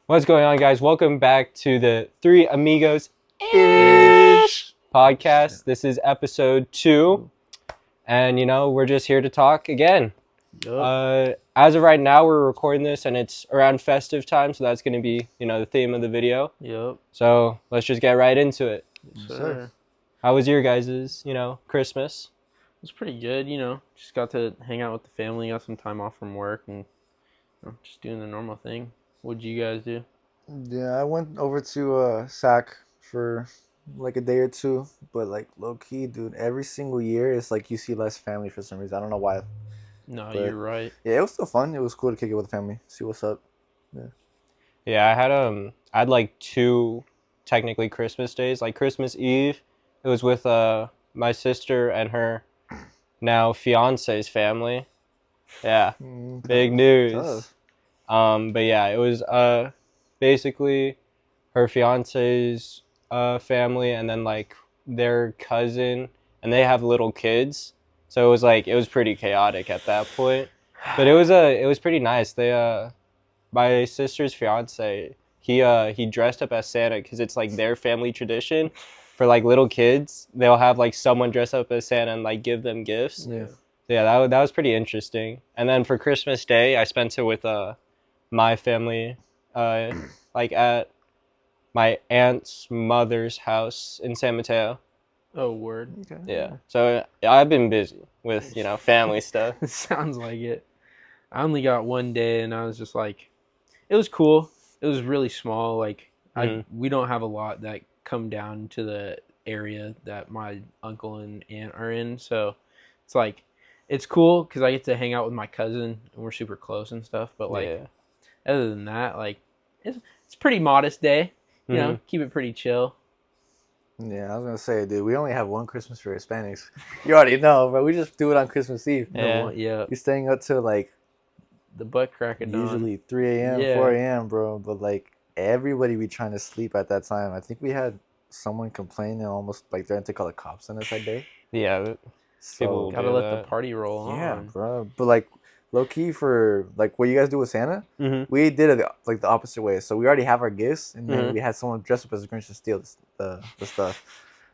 What's going on, guys? Welcome back to the Three Amigos-ish podcast. This is episode 2, and we're just here to talk again. Yep. As of right now, we're recording this, and it's around festive time, so that's going to be, the theme of the video. Yep. So let's just get right into it. Yes, sir. How was your guys', Christmas? It was pretty good, Just got to hang out with the family, got some time off from work, and just doing the normal thing. What'd you guys do? Yeah, I went over to SAC for like a day or two, but like low key, dude, every single year it's like you see less family for some reason. I don't know why. No, But you're right. yeah, it was still fun. It was cool to kick it with the family, see what's up. Yeah, I had like 2 technically Christmas days. Like Christmas Eve, it was with my sister and her now fiance's family. Yeah, big news. Tough. But yeah, it was basically her fiance's family, and then like their cousin, and they have little kids, so it was pretty chaotic at that point. But it was pretty nice. My sister's fiance, he dressed up as Santa because it's like their family tradition. For like little kids, they'll have like someone dress up as Santa and like give them gifts. Yeah. Yeah, that was pretty interesting. And then for Christmas Day, I spent it with my family, like at my aunt's mother's house in San Mateo. Oh, word. Okay. Yeah, so I've been busy with family stuff. It sounds like it. I only got one day, and I was just like, it was cool. It was really small. Like, we don't have a lot that come down to the area that my uncle and aunt are in, so it's like, it's cool because I get to hang out with my cousin, and we're super close and stuff, but like, Yeah. other than that, like, it's a pretty modest day, keep it pretty chill. Yeah, I was gonna say, dude, we only have one Christmas for Hispanics. You already know, bro. We just do it on Christmas Eve. Yeah. Yeah, We're staying up till like the butt crack of dawn. usually 3 a.m., Yeah. 4 a.m., bro. But like everybody be trying to sleep at that time. I think we had someone complain and almost like threatened to call the cops on us that day. Yeah, So People will Gotta do let the that. party roll yeah, on. bro. But like low key for like what you guys do with Santa, we did it like the opposite way. So we already have our gifts, and then we had someone dress up as a Grinch to steal the stuff.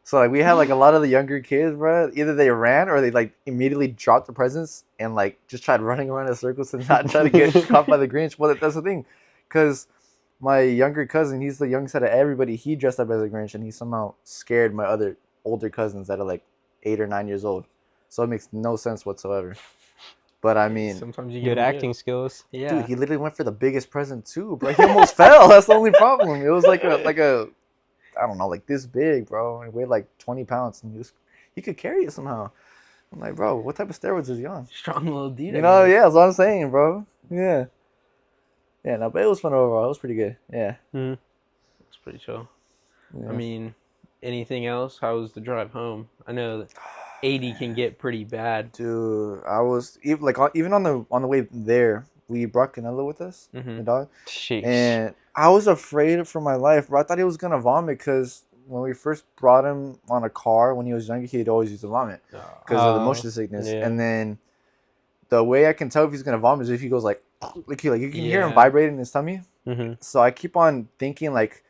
So like we had like a lot of the younger kids, bro. Either they ran or they like immediately dropped the presents and like just tried running around in circles to not try to get caught by the Grinch. Well, that's the thing, because my younger cousin, he's the youngest out of everybody. He dressed up as a Grinch, and he somehow scared my other older cousins that are like 8 or 9 years old. So it makes no sense whatsoever. But I mean, Sometimes you Good get acting skills. Yeah. dude, he literally went for the biggest present too, bro. He almost fell. That's the only problem. It was like a I don't know, like this big, bro. It weighed like 20 pounds, and he could carry it somehow. I'm like, bro, what type of steroids is he on? Strong little dude. Yeah, that's what I'm saying, bro. Yeah. Yeah, no, but it was fun overall. It was pretty good. Yeah. It's pretty chill. Yeah. I mean, anything else? How was the drive home? I know that 80 can get pretty bad. Dude, I was even on the way there, we brought Canelo with us, the dog, Sheesh. and I was afraid for my life, bro. I thought he was gonna vomit because when we first brought him on a car when he was younger, he'd always used to vomit because of the motion sickness. Yeah. And then the way I can tell if he's gonna vomit is if he goes like you can hear him Yeah. vibrating in his tummy. Mhm. So I keep on thinking like,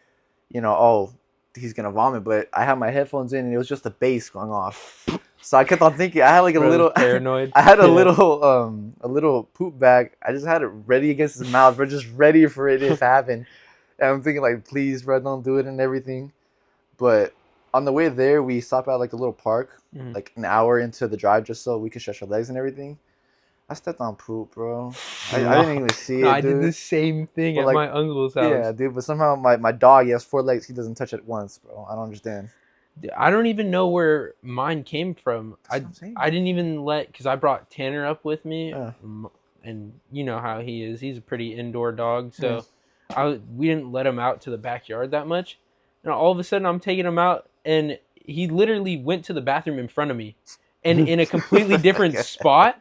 oh, he's gonna vomit, but I had my headphones in and it was just the bass going off. So I kept on thinking. I had like a Bro's little paranoid. I had a Yeah. little poop bag. I just had it ready against his mouth, bro, just ready for it to happen. And I'm thinking like, please, bro, don't do it and everything. But on the way there, we stopped at like a little park, like an hour into the drive, just so we could stretch our legs and everything. I stepped on poop, bro. I didn't even see it, No, I dude. did the same thing But, at like, my uncle's house. Yeah, dude. But somehow my dog, he has 4 legs. He doesn't touch it once, bro. I don't understand. I don't even know where mine came from. That's what I'm saying. I didn't even because I brought Tanner up with me, Yeah. and you know how he is. He's a pretty indoor dog, so we didn't let him out to the backyard that much. And all of a sudden, I'm taking him out, and he literally went to the bathroom in front of me, and in a completely different spot.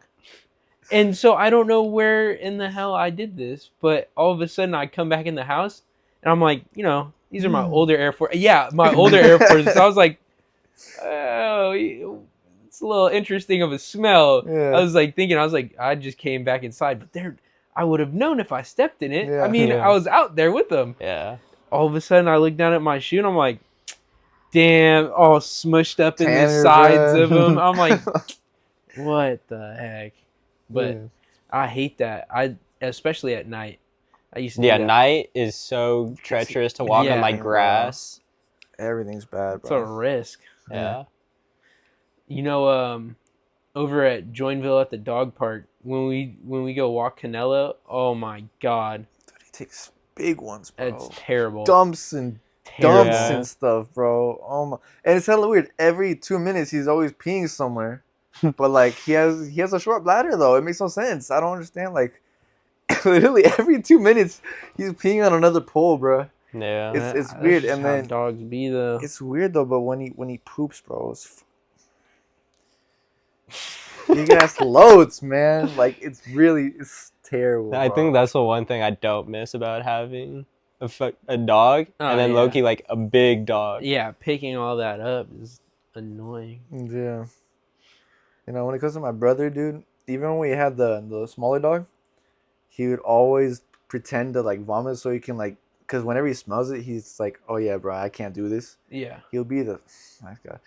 And so I don't know where in the hell I did this, but all of a sudden I come back in the house, and I'm like, these are my older Air Force. Yeah, my older Air Forces. I was like, oh, it's a little interesting of a smell. Yeah. I was like thinking, I just came back inside, but I would have known if I stepped in it. Yeah. I mean, Yeah. I was out there with them. Yeah. All of a sudden, I look down at my shoe and I'm like, damn, all smushed up in the Tanner, sides bruh. of them. I'm like, what the heck? But Yeah. I hate that. Especially at night. I used to Yeah, do that. night is so treacherous to walk on like Yeah. grass. Everything's bad, It's a bro. risk. Yeah. You know, over at Joinville at the dog park, when we go walk Canelo, oh my god, Dude, he takes big ones, bro. it's terrible. Dumps and Terrible. dumps Yeah. and stuff, bro. Oh my! And it's hella weird. Every 2 minutes, he's always peeing somewhere. But like, he has a short bladder though. It makes no sense. I don't understand. Like, literally every 2 minutes, he's peeing on another pole, bro. Yeah. It's That's weird. just And how then dogs be though. it's weird though. But when he poops, bro, it's big ass loads, man. Like it's terrible. I bro. think that's the one thing I don't miss about having a dog, Oh, and then yeah. Loki like a big dog. Yeah, picking all that up is annoying. Yeah. You know, when it comes to my brother, dude, even when we had the smaller dog, he would always pretend to like vomit so he can like, because whenever he smells it, he's like, oh yeah, bro, I can't do this. Yeah. He'll be nice guy.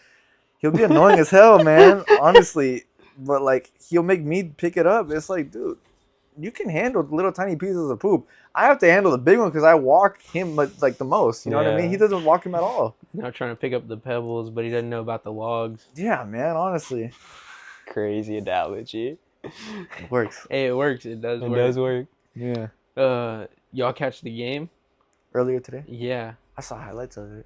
He'll be annoying as hell, man. Honestly, but like he'll make me pick it up. It's like, dude, you can handle little tiny pieces of poop. I have to handle the big one because I walk him like the most. You know what I mean? Yeah. He doesn't walk him at all. Now trying to pick up the pebbles, but he doesn't know about the logs. Yeah, man. Honestly, Crazy analogy. it works. Hey, it works. It does It work. does work. Yeah. Y'all catch the game? Earlier today, Yeah, I saw highlights of it.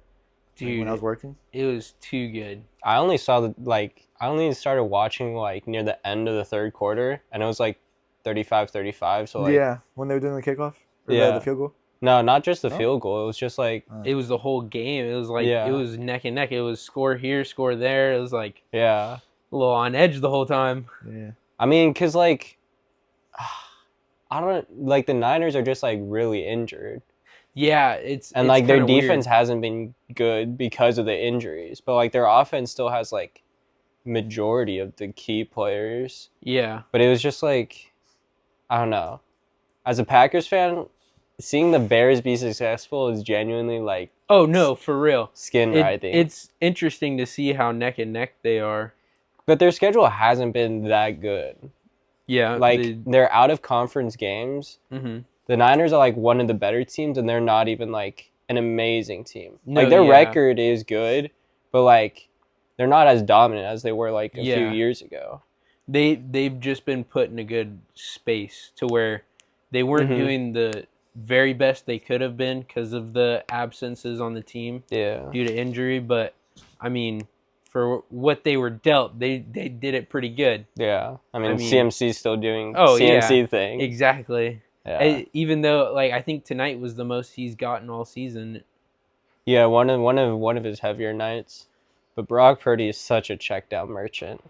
dude. When I was working. It was too good. I only saw I only started watching like near the end of the third quarter, and it was like 35-35. So like, Yeah, when they were doing the kickoff. Or Yeah. the field goal. no, not just the No? field goal. It was just like, It was the whole game. It was like Yeah. it was neck and neck. It was score here, score there. It was like yeah. a little on edge the whole time. Yeah. I mean, cause like, I don't like the Niners are just like really injured, Yeah, it's and it's like their kinda weird. defense hasn't been good because of the injuries, but like their offense still has like majority of the key players. Yeah, But it was just like, I don't know. As a Packers fan, seeing the Bears be successful is genuinely like oh no, for real. skin writhing. It's interesting to see how neck and neck they are. But their schedule hasn't been that good. Yeah, Like they're out of conference games. mm-hmm. The Niners are like one of the better teams, and they're not even like an amazing team. No, Like their yeah. record is good, but like they're not as dominant as they were like a few Yeah. years ago. They've just been put in a good space to where they weren't Mhm. doing the very best they could have been because of the absences on the team Yeah. due to injury. But I mean, for what they were dealt, they did it pretty good. Yeah. I mean, I mean- CMC's still doing Oh, CMC thing. Exactly. Yeah. Even though, like, I think tonight was the most he's gotten all season. Yeah, one of his heavier nights. But Brock Purdy is such a check down merchant.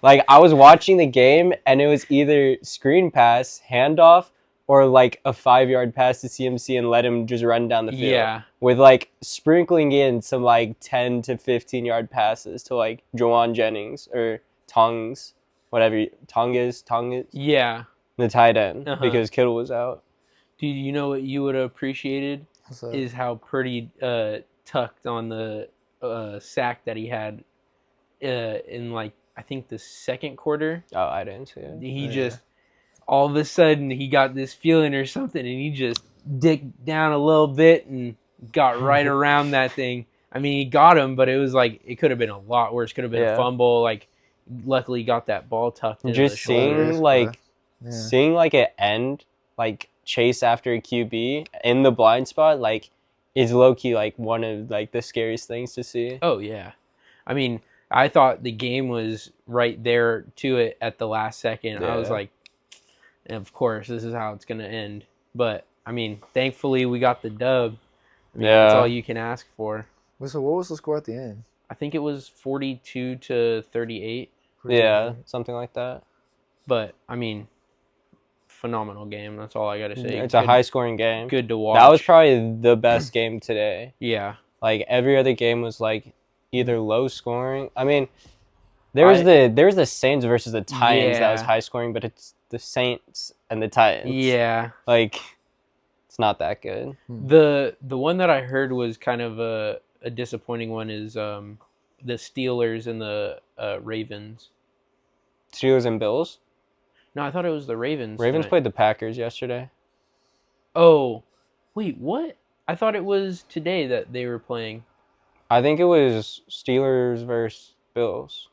Like I was watching the game and it was either screen pass, handoff, or like a 5-yard pass to CMC and let him just run down the field. Yeah. With like sprinkling in some like 10 to 15-yard passes to like Juwan Jennings or Tongs, whatever Tongas, Yeah. the tight end Uh-huh. because Kittle was out. Dude, you know what you would have appreciated What's up? is how Purdy tucked on the sack that he had in, like, I think the second quarter. Oh, I didn't see it. He Yeah. just, all of a sudden, he got this feeling or something, and he just dicked down a little bit and got right around that thing. I mean, he got him, but it was like, it could have been a lot worse. Could have been Yeah. a fumble. Like, luckily got that ball tucked into Just the shoulder. seeing shoulder. like Yeah. seeing like it end like chase after a QB in the blind spot like is low key like one of like the scariest things to see. Oh, yeah. I mean, I thought the game was right there to it at the last second. I was Yeah. like, of course, this is how it's going to end. But, I mean, thankfully we got the dub. I mean, that's Yeah. all you can ask for. So what was the score at the end? I think it was 42-38. Yeah, something like that. But, I mean, phenomenal game. That's all I got to say. It's a high scoring game. Good to watch. That was probably the best game today. Yeah. Like every other game was like either low scoring. I mean, there was the Saints versus the Titans that was Yeah. high scoring, but it's the Saints and the Titans. Yeah. Like, it's not that good. The one that I heard was kind of a disappointing one is the Steelers and the Ravens. Steelers and Bills. No, I thought it was the Ravens. Ravens tonight. played the Packers yesterday. Oh, wait, what? I thought it was today that they were playing. I think it was Steelers versus Bills.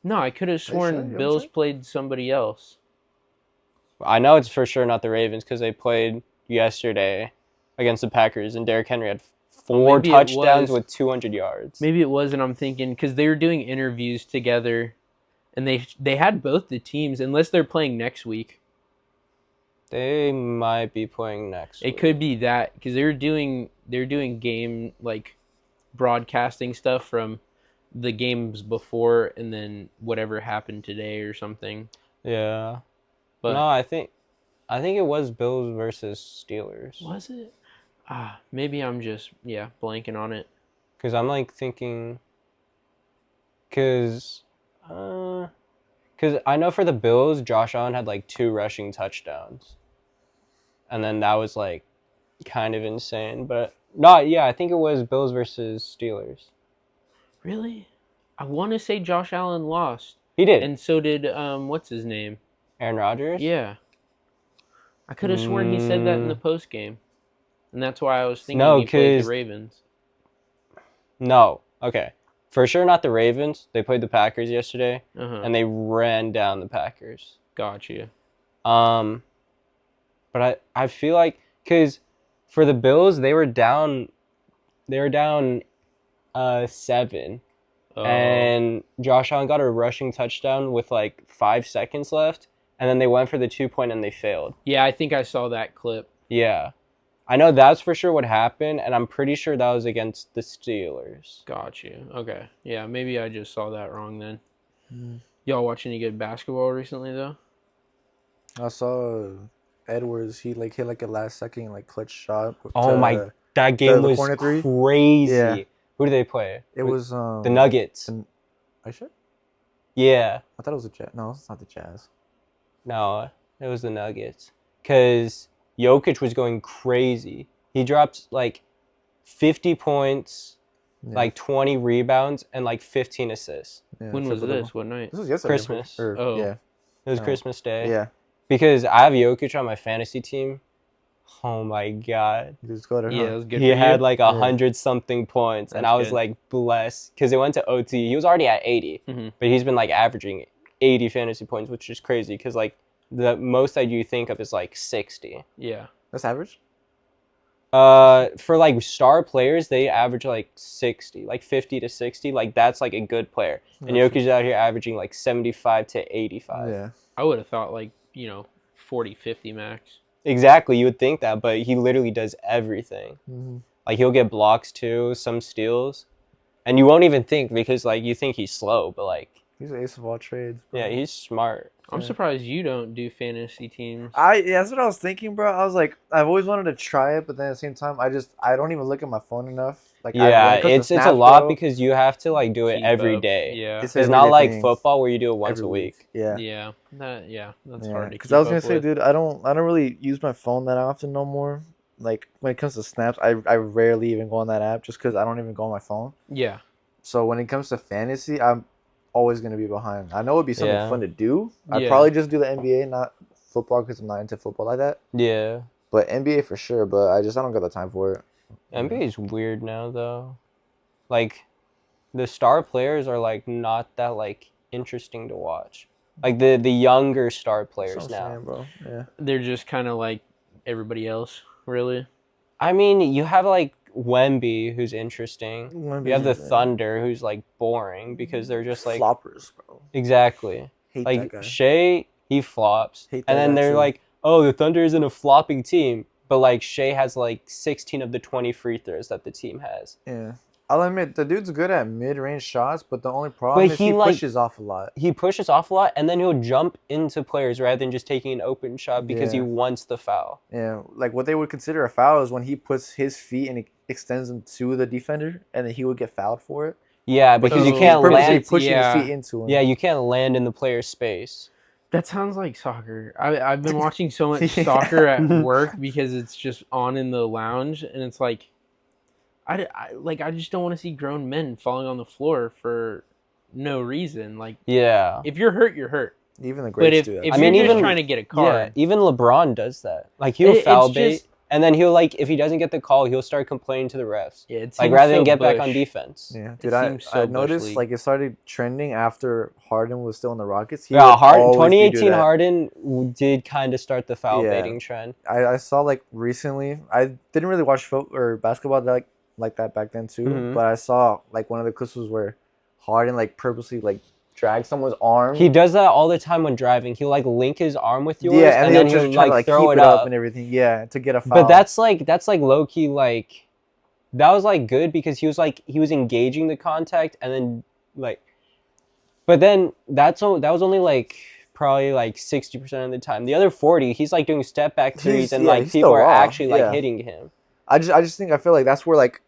No, I could have sworn Bills played somebody else. I know it's for sure not the Ravens because they played yesterday against the Packers, and Derrick Henry had 4 touchdowns with 200 yards. Maybe it was, and I'm thinking because they were doing interviews together, and they had both the teams, unless they're playing next week. They might be playing next week. It could be that because they're doing game like broadcasting stuff from the games before, and then whatever happened today or something. Yeah. But no, I think it was Bills versus Steelers. Was it? Maybe I'm just blanking on it. Because I'm like thinking, because I know for the Bills, Josh Allen had like 2 rushing touchdowns, and then that was like kind of insane. But no, yeah, I think it was Bills versus Steelers. Really? I want to say Josh Allen lost. He did, and so did what's his name? Aaron Rodgers. Yeah. I could have sworn he said that in the post game, and that's why I was thinking he played the Ravens. No, okay, for sure not the Ravens. They played the Packers yesterday, and they ran down the Packers. Gotcha. But I feel like because for the Bills they were down 7, and Josh Allen got a rushing touchdown with like 5 seconds left, and then they went for the 2-point and they failed. Yeah, I think I saw that clip. Yeah. I know that's for sure what happened, and I'm pretty sure that was against the Steelers. Got you. Okay. Yeah, maybe I just saw that wrong then. Y'all watch any good basketball recently, though? I saw Edwards. He like hit like a last second like clutch shot. That game was crazy. Yeah. Who did they play? It was the Nuggets. Are you sure? Yeah. I thought it was the Jazz. No, it's not the Jazz. No, it was the Nuggets. Because Jokic was going crazy. He dropped like 50 points, like 20 rebounds, and like 15 assists. Yeah, when was this? What night? This was yesterday. Christmas. Yeah. It was Christmas Day. Yeah. Because I have Jokic on my fantasy team. Oh my God. Just go to it was good. He had like 100-something points, and I was like blessed because it went to OT. He was already at 80, but he's been like averaging 80 fantasy points, which is crazy because like the most that you think of is like 60. Yeah. That's average? For like star players, they average like 60, like 50 to 60. Like that's like a good player. And Jokic is out here averaging like 75 to 85. Yeah. I would have thought like, 40, 50 max. Exactly, you would think that, but he literally does everything. Like he'll get blocks too, some steals, and you won't even think because like you think he's slow, but like he's an ace of all trades. Bro. Yeah, he's smart. I'm surprised you don't do fantasy teams. That's what I was thinking, bro. I was like, I've always wanted to try it, but then at the same time, I don't even look at my phone enough. Like, it's a lot because you have to like do it every day. Yeah, it's not like football where you do it once a week. Yeah, that's hard. Because I was gonna say, dude, I don't really use my phone that often no more. Like when it comes to snaps, I rarely even go on that app just because I don't even go on my phone. Yeah. So when it comes to fantasy, I'm always gonna be behind. I know it'd be something fun to do. I'd probably just do the NBA, not football, because I'm not into football like that. Yeah. But NBA for sure. But I don't got the time for it. NBA is weird now though. Like, the star players are like not that like interesting to watch. Like the younger star players now. Saying, bro. Yeah. They're just kind of like everybody else, really. I mean, you have like Wemby, who's interesting. You have the Thunder, who's like boring because they're just like floppers, bro. Exactly. Hate like that guy. Shea, he flops, and then they're like, "Oh, the Thunder isn't a flopping team," but like Shea has like 16 of the 20 free throws that the team has. Yeah. I'll admit, the dude's good at mid-range shots, but the only problem is he pushes off a lot. He pushes off a lot, and then he'll jump into players rather than just taking an open shot because he wants the foul. Yeah, like what they would consider a foul is when he puts his feet and extends them to the defender, and then he would get fouled for it. Yeah, because you can't land. Pushing his feet into him. Yeah, you can't land in the player's space. That sounds like soccer. I've been watching so much soccer at work because it's just on in the lounge, and it's like, I just don't want to see grown men falling on the floor for no reason. Like, Yeah. if you're hurt, you're hurt. Even the But greats if do that. if I you're mean, just even- trying to get a Yeah, card, even LeBron does that. Like he'll It's foul bait, just- and then he'll like if he doesn't get the call, he'll start complaining to the refs. yeah, it Like seems rather so than get back Bush. on defense. Yeah, It dude, I seems so Bush noticed League. like it started trending after Harden was still in the Rockets. He Yeah, would always do 2018 that. Harden did kind of start the foul Yeah. baiting trend. I saw like recently. I didn't really watch or basketball like that back then too. Mhm. But I saw like one of the clips was where Harden like purposely like dragged someone's arm. He does that all the time when driving. He'll like link his arm with yours, yeah, and then then he'll he'll just try to like like throw keep it up. and everything. Yeah, to get a foul. But that's like low key like that was like good because he was engaging the contact and then like, but then that was only like probably like 60% of the time. The other 40, he's like doing step back threes and like he's people still are raw. actually like Yeah. hitting him. I just think I feel like that's where like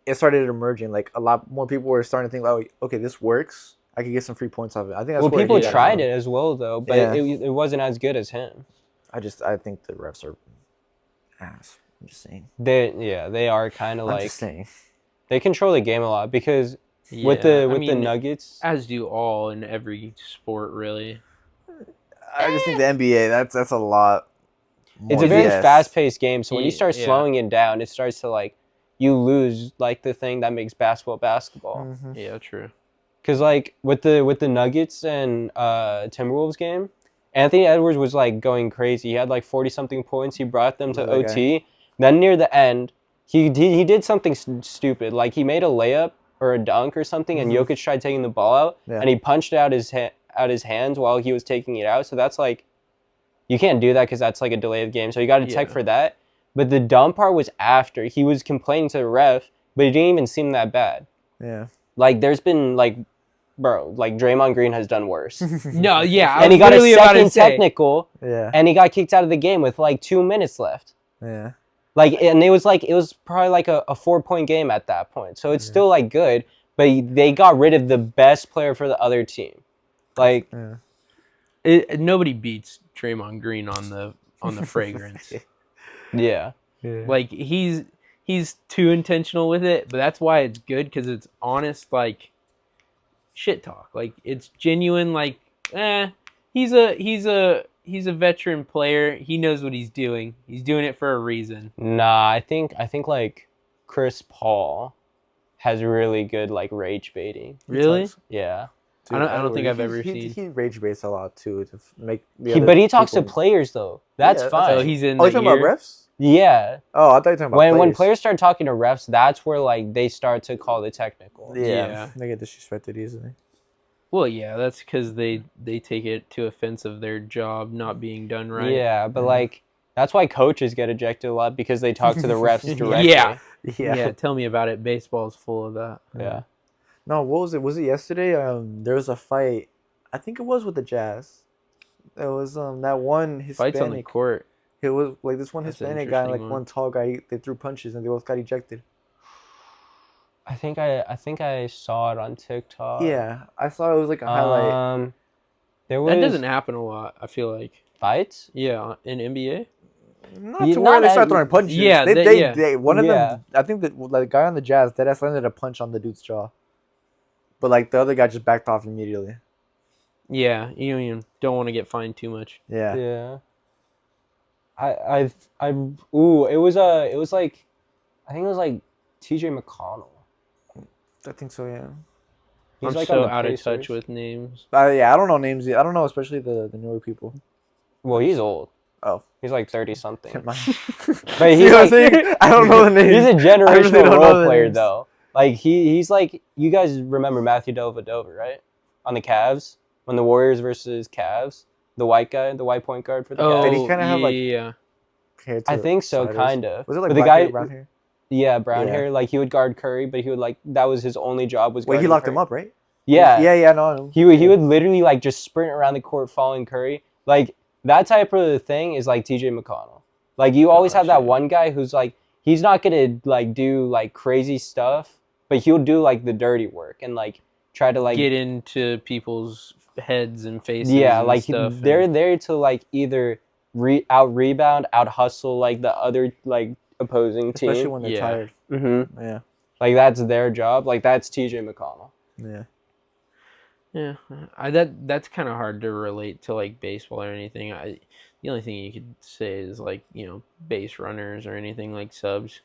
it started emerging. Like a lot more people were starting to think, oh, okay, this works. I could get some free points off it. I think that's Well, where people he got tried from. it as well though, but Yeah. it wasn't as good as him. I think the refs are ass. I'm just saying. They are kind of I'm like just saying. they control the game a lot because with Yeah, the Nuggets. as do all in every sport, really. I just think the NBA that's a lot. It's more a very BS. fast-paced game, so when you start Yeah. slowing it down, it starts to like you lose like the thing that makes basketball. Mhm. Yeah, true. Because like with the Nuggets and Timberwolves game, Anthony Edwards was like going crazy. He had like 40-something points. He brought them to Who's that OT. Then near the end, he did something stupid. Like he made a layup or a dunk or something, and Mhm. Jokic tried taking the ball out, Yeah. and he punched out his hands while he was taking it out. So that's like you can't do that because that's like a delay of game. So you got to check Yeah. for that. But the dumb part was after he was complaining to the ref, but it didn't even seem that bad. Yeah. Like there's been like, bro, like Draymond Green has done worse. No, yeah, I And he was got a literally about to second say. technical, Yeah. and he got kicked out of the game with like 2 minutes left. Yeah. Like, and it was probably like a 4-point game at that point. So it's still like good, but they got rid of the best player for the other team. Like, Yeah. Nobody beats Draymond Green on the fragrance. yeah. Yeah. Like he's too intentional with it, but that's why it's good because it's honest, like shit talk. Like it's genuine. Like he's a veteran player. He knows what he's doing. He's doing it for a reason. Nah, I think like Chris Paul has really good like rage baiting. Really? Yeah. I don't think I've ever he, seen. He rage baits a lot too to make. But he talks to people- players though. That's Yeah, fine. So he's in Oh, the you talking about year. refs? Yeah. Oh, I thought you were talking about When players start talking to refs, that's where like they start to call the technical. Yeah. They get disrespected easily. Well, yeah, that's because they take it to offense of their job not being done right. Yeah, but Yeah. like that's why coaches get ejected a lot because they talk to the refs directly. Yeah. Yeah. Tell me about it. Baseball's full of that. Yeah. No, what was it? Was it yesterday? There was a fight. I think it was with the Jazz. It was that one Hispanic. Fights on the court. It was like this one That's an Hispanic guy, and like interesting one tall guy. They threw punches and they both got ejected. I think I saw it on TikTok. Yeah, I saw it was like a highlight. There was That doesn't happen a lot. I feel like. fights. Yeah, in NBA. Not Yeah, to where not they start as- throwing punches. Yeah, yeah. they one of Yeah. them. I think that the guy on the Jazz that landed a punch on the dude's jaw, but like the other guy just backed off immediately. Yeah, you don't want to get fined too much. Yeah. Yeah. It was like I think it was like TJ McConnell. I think so. Yeah. He's I'm like so on the out of Pacers. touch with names. Yeah, I don't know names. I don't know, especially the newer people. Well, he's old. Oh. He's like 30 something. Never mind. But See he's what I'm like, saying? I don't know the names. He's a I really generational don't know role the player names. though. Like he's like you guys remember Matthew Dellavedova, right? On the Cavs when the Warriors versus Cavs, the white guy, the white point guard for the Oh, Cavs. Did he kinda have, like, yeah. Hair to I the think so, side kind of. Was it like but black the guy, hair, brown hair? Yeah, brown Yeah. hair. Like he would guard Curry, but he would like that was his only job was. Wait, he guarding locked Curry. him up, right? Yeah, Yeah. No. He would literally like just sprint around the court following Curry. Like that type of thing is like TJ McConnell. Like you always have that Gotcha. one guy who's like he's not gonna like do like crazy stuff, but he'll do like the dirty work and like try to like Get into people's heads and faces. Yeah, and like stuff. they're there to like either out rebound, out hustle like the other like opposing team. Especially when they're tired. Mm-hmm. Yeah. Like that's their job. Like that's TJ McConnell. Yeah. Yeah, that's kind of hard to relate to like baseball or anything. The only thing you could say is like base runners or anything like subs.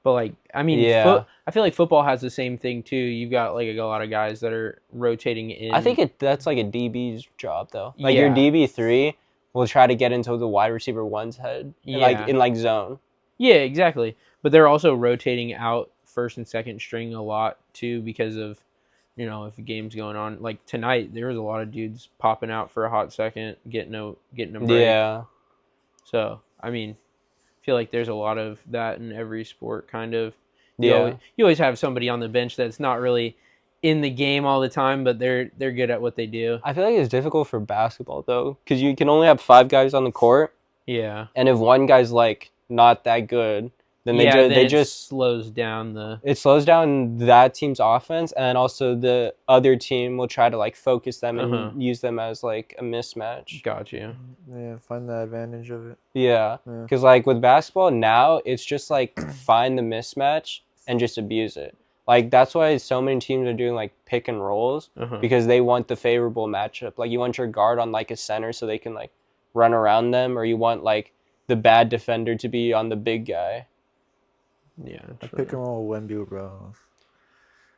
But like I mean, Yeah. I feel like football has the same thing too. You've got like a lot of guys that are rotating in. I think that's like a DB's job though. Like your Yeah. DB3 will try to get into the wide receiver one's head and like Yeah. in like zone. Yeah, exactly. But they're also rotating out first and second string a lot too because of if a game's going on. Like tonight, there was a lot of dudes popping out for a hot second, getting a break. Yeah. So I mean, I feel like there's a lot of that in every sport. Kind of. Yeah. You always have somebody on the bench that's not really in the game all the time, but they're good at what they do. I feel like it's difficult for basketball though, because you can only have 5 guys on the court. Yeah. And if one guy's like not that good, then they just slows down it slows down that team's offense, and also the other team will try to like focus them and use them as like a mismatch. Got you. Yeah, find the advantage of it. Yeah, because like with basketball now, it's just like find the mismatch and just abuse it. Like that's why so many teams are doing like pick and rolls because they want the favorable matchup. Like you want your guard on like a center so they can like run around them, or you want like the bad defender to be on the big guy. Yeah, I pick and roll with Wemby, bro.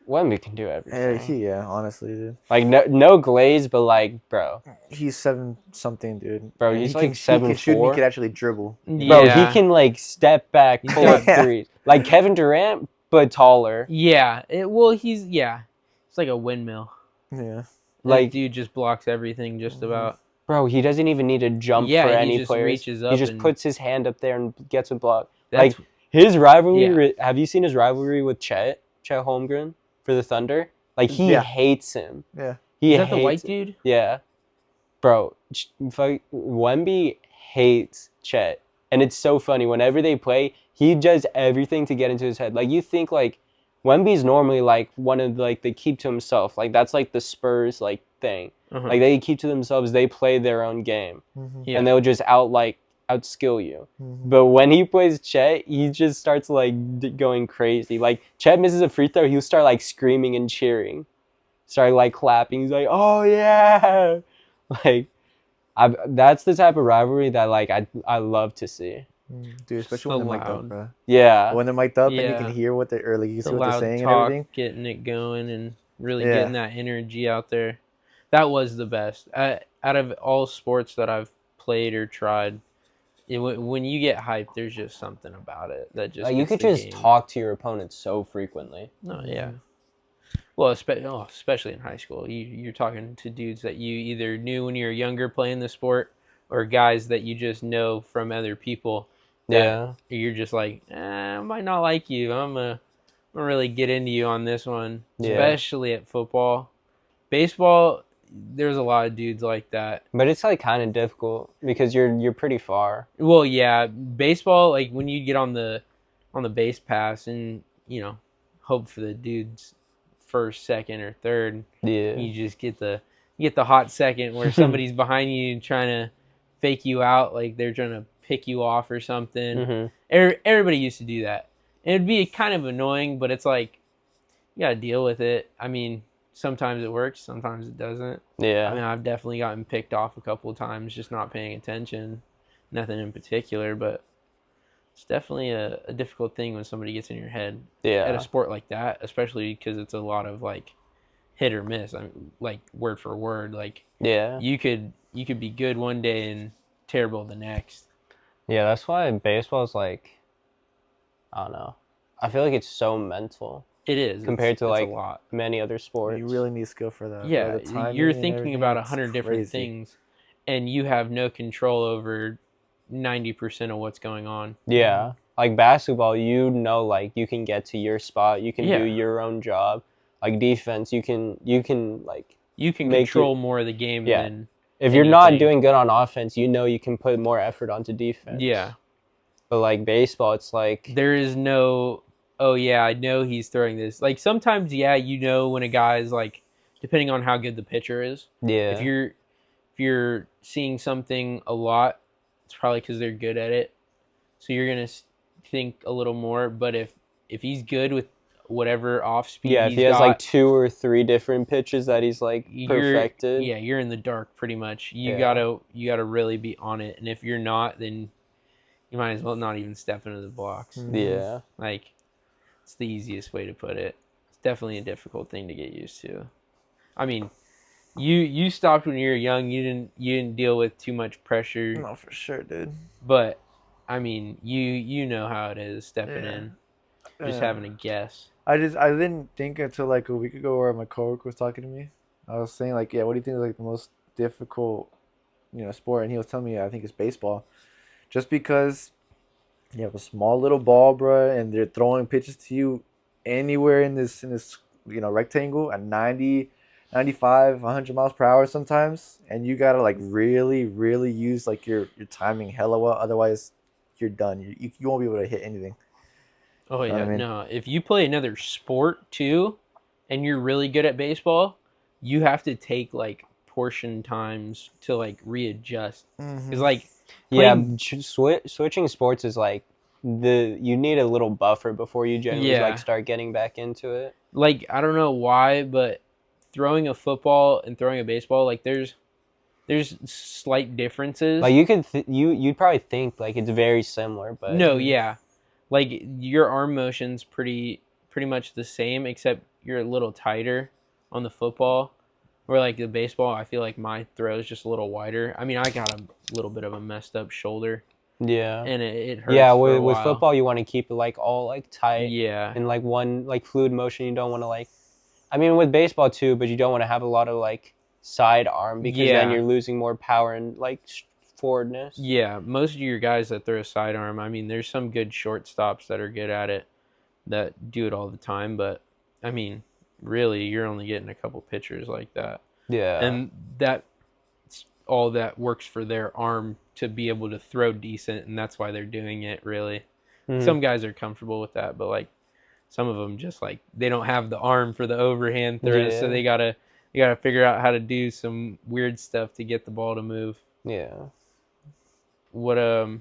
Wemby can do everything. Yeah, honestly, dude. Like no glaze, but like, bro. He's 7-something, dude. Bro, And he's he like can, he can shoot. And 7'4". he can actually dribble. Bro, he can like step back, pull up threes, like Kevin Durant, but taller. Yeah, he's like a windmill. Yeah, like dude just blocks everything just about. Bro, he doesn't even need to jump for any players. Reaches up he just puts his hand up there and gets a block. Like his rivalry. Yeah. Have you seen his rivalry with Chet Holmgren for the Thunder? Like he hates him. Yeah, is that the white dude? Yeah, bro. Wemby hates Chet, and it's so funny. Whenever they play, he does everything to get into his head. Like you think like Wemby's normally like one of like they keep to himself. Like that's like the Spurs like thing. Like they keep to themselves. They play their own game, and they'll just outskill you. But when he plays Chet, he just starts like going crazy. Like Chet misses a free throw, he'll start like screaming and cheering, start like clapping. He's like, "Oh yeah!" Like, that's the type of rivalry that like I love to see. Dude, especially when they're mic'd up, bro. Yeah, when they're mic'd up and you can hear what they're like, you see what they're saying and everything. Getting it going and really getting that energy out there. That was the best. Out of all sports that I've played or tried, when you get hyped, there's just something about it that just you could just talk to your opponent so frequently. Oh yeah. Well, especially in high school, you're talking to dudes that you either knew when you were younger playing the sport, or guys that you just know from other people. Yeah. You're just like, I might not like you. I'm gonna really get into you on this one, especially at football, baseball. There's a lot of dudes like that, but it's like kind of difficult because you're pretty far. Well, yeah, baseball, like when you get on the base pass and hope for the dude's first, second, or third. Yeah, you just get the hot second where somebody's behind you trying to fake you out, like they're trying to pick you off or something. Everybody used to do that, and it'd be kind of annoying, but it's like you gotta deal with it. I mean, sometimes it works, sometimes it doesn't. Yeah. I mean, I've definitely gotten picked off a couple of times just not paying attention. Nothing in particular, but it's definitely a difficult thing when somebody gets in your head. Yeah. At a sport like that, especially because it's a lot of like hit or miss. I mean, like word for word. Like you could be good one day and terrible the next. Yeah, that's why baseball is like, I don't know. I feel like it's so mental. It is compared to like many other sports. You really need skill for that. Yeah, you're thinking about 100 different things, and you have no control over 90% of what's going on. Yeah, like basketball, like you can get to your spot, you can do your own job. Like defense, you can control more of the game than if you're not doing good on offense, you can put more effort onto defense. Yeah, but like baseball, it's like there is no. Oh yeah, I know he's throwing this. Like sometimes, when a guy's like depending on how good the pitcher is. Yeah. If you're seeing something a lot, it's probably because they're good at it. So you're gonna think a little more. But if he's good with whatever off speed Yeah, if he's he has like got, 2 or 3 different pitches that he's like perfected. you're in the dark pretty much. You Yeah. gotta really be on it. And if you're not, then you might as well not even step into the blocks. Yeah. Like, it's the easiest way to put it. It's definitely a difficult thing to get used to. I mean, you stopped when you were young. You didn't deal with too much pressure. No, for sure, dude. But I mean, you know how it is stepping Yeah. in, just having to guess. I didn't think until like a week ago where my coworker was talking to me. I was saying like, yeah, what do you think is like the most difficult, sport? And he was telling me, I think it's baseball, just because you have a small little ball, bruh, and they're throwing pitches to you anywhere in this rectangle at 90, 95, 100 miles per hour sometimes, and you gotta like really, really use like your timing hella well, otherwise you're done. You won't be able to hit anything. Oh You know yeah, what I mean? no. If you play another sport too, and you're really good at baseball, you have to take like portion times to like readjust. Because like Yeah, playing, switching sports is like you need a little buffer before you generally Yeah. like start getting back into it. like I don't know why, but throwing a football and throwing a baseball, like there's slight differences. Like you could you'd probably think like it's very similar, but No, yeah. Like your arm motion's pretty much the same, except you're a little tighter on the football. Or like the baseball, I feel like my throw is just a little wider. I mean, I got a little bit of a messed up shoulder, yeah. and it hurts Yeah, for a with while. football you want to keep it like all like tight Yeah, and like one like fluid motion. You don't want to like I mean with baseball too, but you don't want to have a lot of like side arm because then Yeah. you're losing more power and like forwardness. yeah. Most of your guys that throw sidearm, I mean, there's some good shortstops that are good at it that do it all the time, but I mean, really, you're only getting a couple pitchers like that. Yeah. And that's all that works for their arm to be able to throw decent, and that's why they're doing it. Really, some guys are comfortable with that, but like some of them just like they don't have the arm for the overhand throw, so they gotta figure out how to do some weird stuff to get the ball to move. Yeah. What are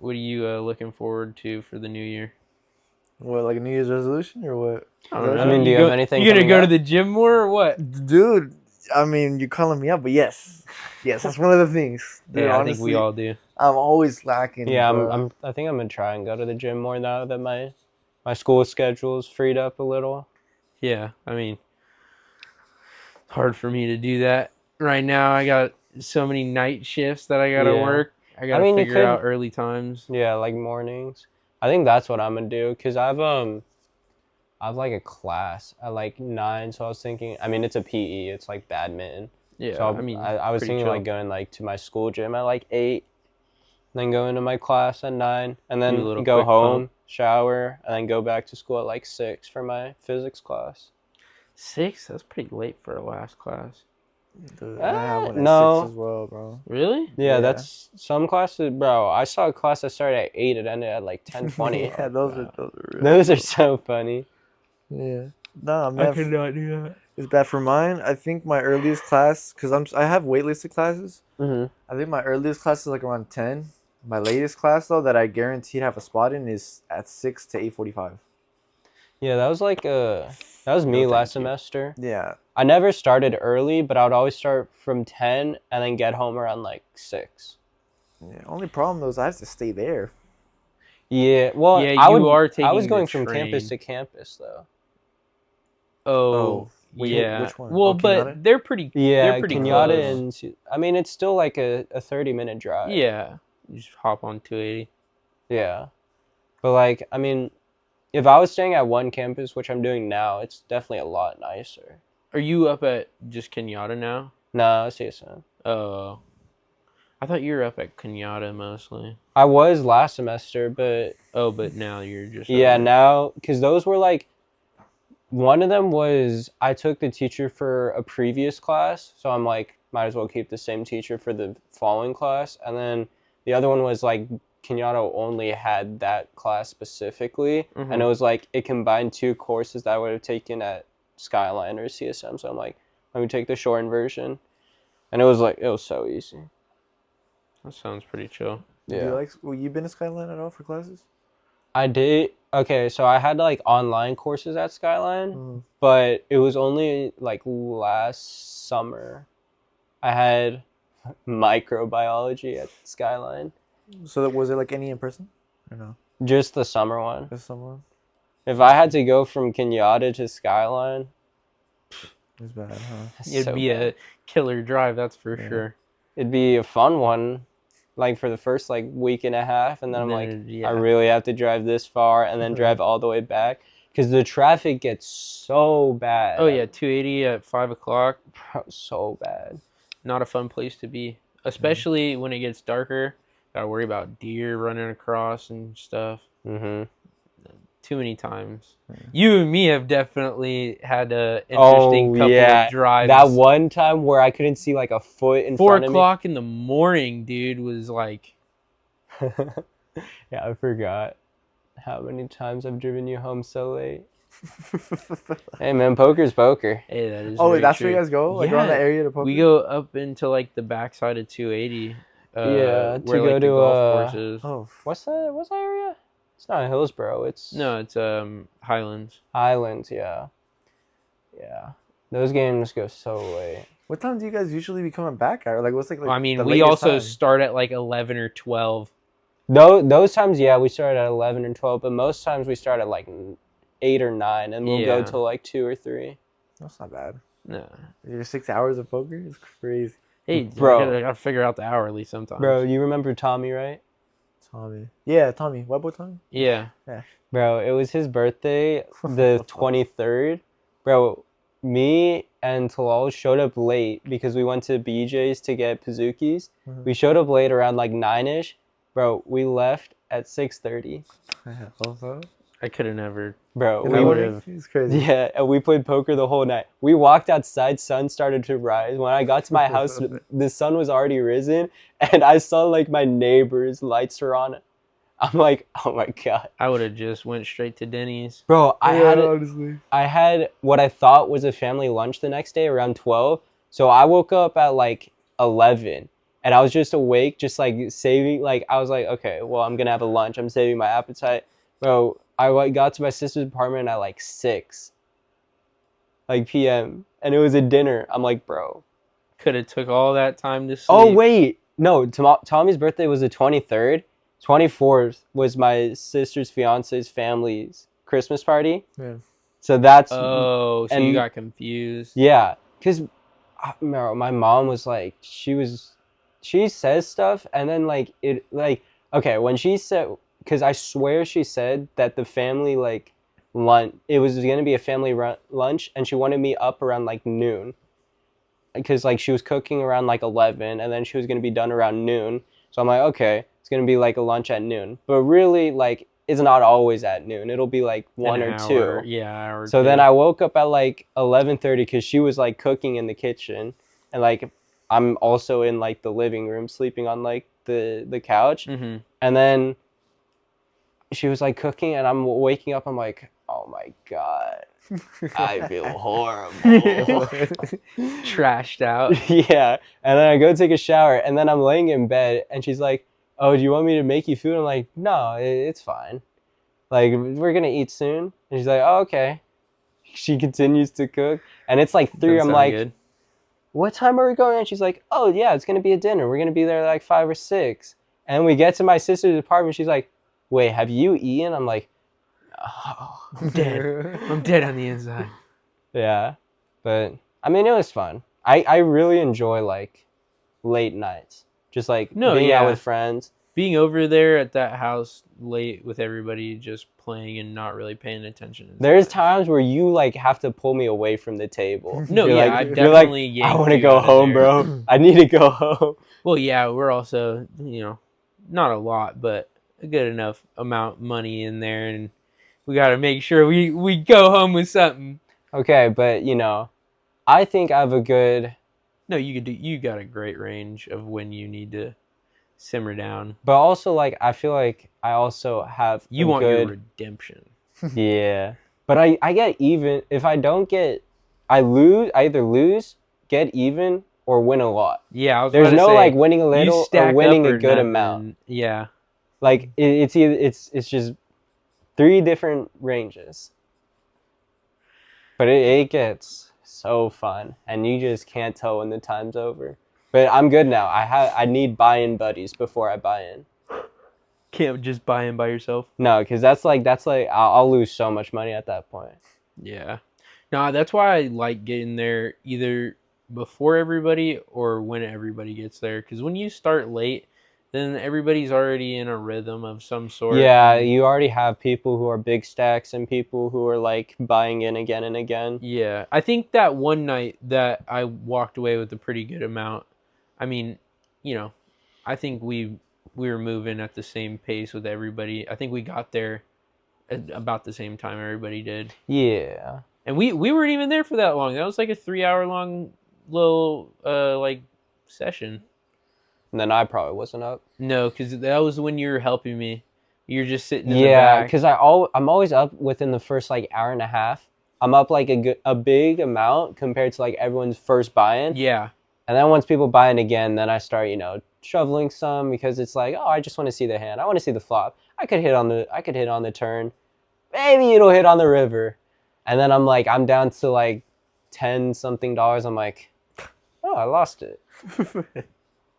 you looking forward to for the new year? What, like a New Year's resolution or what? I don't know. I mean, do you have anything You gonna coming go to up? the gym more or what? Dude, I mean, you're calling me up, but yes, that's one of the things. Dude, Yeah, I honestly, think we all do. I'm always lacking. Yeah, bro. I think I'm gonna try and go to the gym more now that my school schedule's freed up a little. Yeah, I mean, it's hard for me to do that right now. I got so many night shifts that I gotta Yeah. work. I gotta mean, you figure out could- early times. Yeah, like mornings. I think that's what I'm gonna do because I've like a class at like 9, so I was thinking. I mean, it's a PE. It's like badminton. Yeah, So I mean, I was pretty thinking chill. like going like to my school gym at like 8, then go into my class at 9, and Do a then little go quick home, pump. shower, and then go back to school at like 6 for my physics class. 6? That's pretty late for a last class. Dude, I have one at no. 6 as well, bro. Really? Yeah, Yeah. that's some classes, bro. I saw a class that started at 8, it ended at like 10:20. Yeah, those are real. Those are so funny. Yeah. No, man, not do that. it's bad for mine. I think my earliest class, because I have waitlisted classes. Mm-hmm. I think my earliest class is like around 10. My latest class though that I guaranteed have a spot in is at 6 to 8:45. Yeah, that was like that was me No, last thank you. semester. Yeah. I never started early, but I would always start from 10 and then get home around like 6. Yeah. Only problem though is I have to stay there. Yeah, well, Yeah, I you would. are I taking was the going from campus train. to campus though. Oh, wait, yeah. which one? Well, Oh, but Kenyatta? they're pretty. Yeah, they're pretty Kenyatta close. and I mean it's still like a 30-minute drive. Yeah, you just hop on 280. Yeah, but like I mean, if I was staying at one campus, which I'm doing now, it's definitely a lot nicer. Are you up at just Kenyatta now? No, CSM. Oh, I thought you were up at Kenyatta mostly. I was last semester, but Oh, but now you're just yeah, over. now because those were like one of them was I took the teacher for a previous class, so I'm like might as well keep the same teacher for the following class, and then the other one was like Kenyatta only had that class specifically, Mhm. and it was like it combined 2 courses that I would have taken at Skyline or CSM, so I'm like, and we take the shortened version, and it was so easy. That sounds pretty chill. Yeah. Well, you been to Skyline at all for classes? I did. Okay, so I had like online courses at Skyline, Mm. but it was only like last summer. I had microbiology at Skyline. So was it like any in person? Or no? Just the summer one. Just someone? If I had to go from Kenyatta to Skyline, It's bad, huh? It'd be a killer drive, that's for sure. It'd be a fun one, like for the first like week and a half, and then I'm like, I really have to drive this far and then drive all the way back because the traffic gets so bad. Oh yeah, 280 at 5 o'clock. So bad. Not a fun place to be, especially when it gets darker. Gotta worry about deer running across and stuff. Mm-hmm. Too many times. You and me have definitely had a interesting couple of drives. That one time where I couldn't see like a foot in front of me. 4 o'clock in the morning, dude, was like... Yeah, I forgot how many times I've driven you home so late. Hey man, poker's poker. Hey, that is that's true. where you guys go? Like around the area to poker? We go up into like the backside of 280. To where, go like, to the golf courses. Oh, what's that area? It's not Hillsborough. It's Highlands. Highlands. Yeah. Those games go so late. what time do you guys usually be coming back at? Or like what's like? Well, I mean, the we latest also time? start at like 11 or 12. Those times, yeah, we start at 11 or 12, but most times we start at like 8 or 9, and we'll go till like 2 or 3. That's not bad. No. Your 6 hours of poker is crazy. Hey, Bro. I gotta figure out the hourly sometimes. Bro, you remember Tommy, right? Tommy. Yeah, Tommy. What about Tommy? Yeah. Bro, it was his birthday, the 23rd. Bro, me and Talal showed up late because we went to BJ's to get Pazookies. Mhm. We showed up late around like 9-ish. Bro, we left at 6:30. Also? I could have never. Bro, We would have. It's crazy. Yeah, and we played poker the whole night. We walked outside, sun started to rise. When I got to my house, the sun was already risen, and I saw like my neighbor's lights were on. I'm like, oh my god. I would have just went straight to Denny's. Bro, honestly. I had what I thought was a family lunch the next day around 12. So I woke up at like 11, and I was just awake, just like saving. Like I was like, okay, well I'm gonna have a lunch. I'm saving my appetite, bro. I got to my sister's apartment at like 6 p.m. and it was a dinner. I'm like, bro. Could have took all that time to sleep. Oh, wait. No, Tommy's birthday was the 23rd. 24th was my sister's fiance's family's Christmas party. Yeah. So that's... Oh, so you got confused. Yeah, because my mom was like, she says stuff and then okay, when she said... Because I swear she said that the family, like, lunch, it was going to be a family lunch, and she wanted me up around, like, noon. Because, like, she was cooking around, like, 11, and then she was going to be done around noon. So I'm like, okay, it's going to be, like, a lunch at noon. But really, like, it's not always at noon. It'll be, like, 1 or 2. Yeah, so then I woke up at, like, 11:30 because she was, like, cooking in the kitchen. And, like, I'm also in, like, the living room sleeping on, like, the couch. Mm-hmm. And then... she was like cooking and I'm waking up. I'm like, oh my god, I feel horrible. Trashed out. Yeah. And then I go take a shower and then I'm laying in bed and she's like, oh, do you want me to make you food? I'm like, no, it's fine. Like, we're going to eat soon. And she's like, oh, okay. She continues to cook and it's like 3. I'm like, good. What time are we going? And she's like, oh yeah, it's going to be a dinner. We're going to be there like 5 or 6. And we get to my sister's apartment. She's like, wait, have you eaten? I'm like, oh. I'm dead. I'm dead on the inside. Yeah. But, I mean, it was fun. I really enjoy, like, late nights. Just, like, being out with friends. Being over there at that house late with everybody just playing and not really paying attention. There's times where you, like, have to pull me away from the table. No, you're yeah, like, I definitely you're like, I want to go home, bro. I need to go home. Well, yeah, we're also, not a lot, but a good enough amount of money in there, and we got to make sure we go home with something. Okay, but I think I have a good... No, you got a great range of when you need to simmer down. But also, like, I feel like I also have your redemption. Yeah. But I get even if I don't get I either lose get even or win a lot. Yeah, I was There's about to no say, like winning a you little or stack winning up a or good nothing. amount. Yeah. Like it's either it's just 3 different ranges. But it gets so fun, and you just can't tell when the time's over. But I'm good now. I need buy-in buddies before I buy in. Can't just buy in by yourself. No, because that's like I'll lose so much money at that point. Yeah. No, that's why I like getting there either before everybody or when everybody gets there. Because when you start late, then everybody's already in a rhythm of some sort. Yeah, you already have people who are big stacks and people who are like buying in again and again. Yeah. I think that one night that I walked away with a pretty good amount. I mean, you know, I think we were moving at the same pace with everybody. I think we got there at about the same time everybody did. Yeah. And we weren't even there for that long. That was like a 3 hour long little like session. And then I probably wasn't up. No, because that was when you were helping me. You're just sitting in the Yeah, back. because I'm always up within the first like hour and a half. I'm up like a big amount compared to like everyone's first buy-in. Yeah. And then once people buy in again, then I start, shoveling some because it's like, oh, I just want to see the hand. I want to see the flop. I could hit on the turn. Maybe it'll hit on the river. And then I'm down to like 10 something dollars. I'm like, oh, I lost it.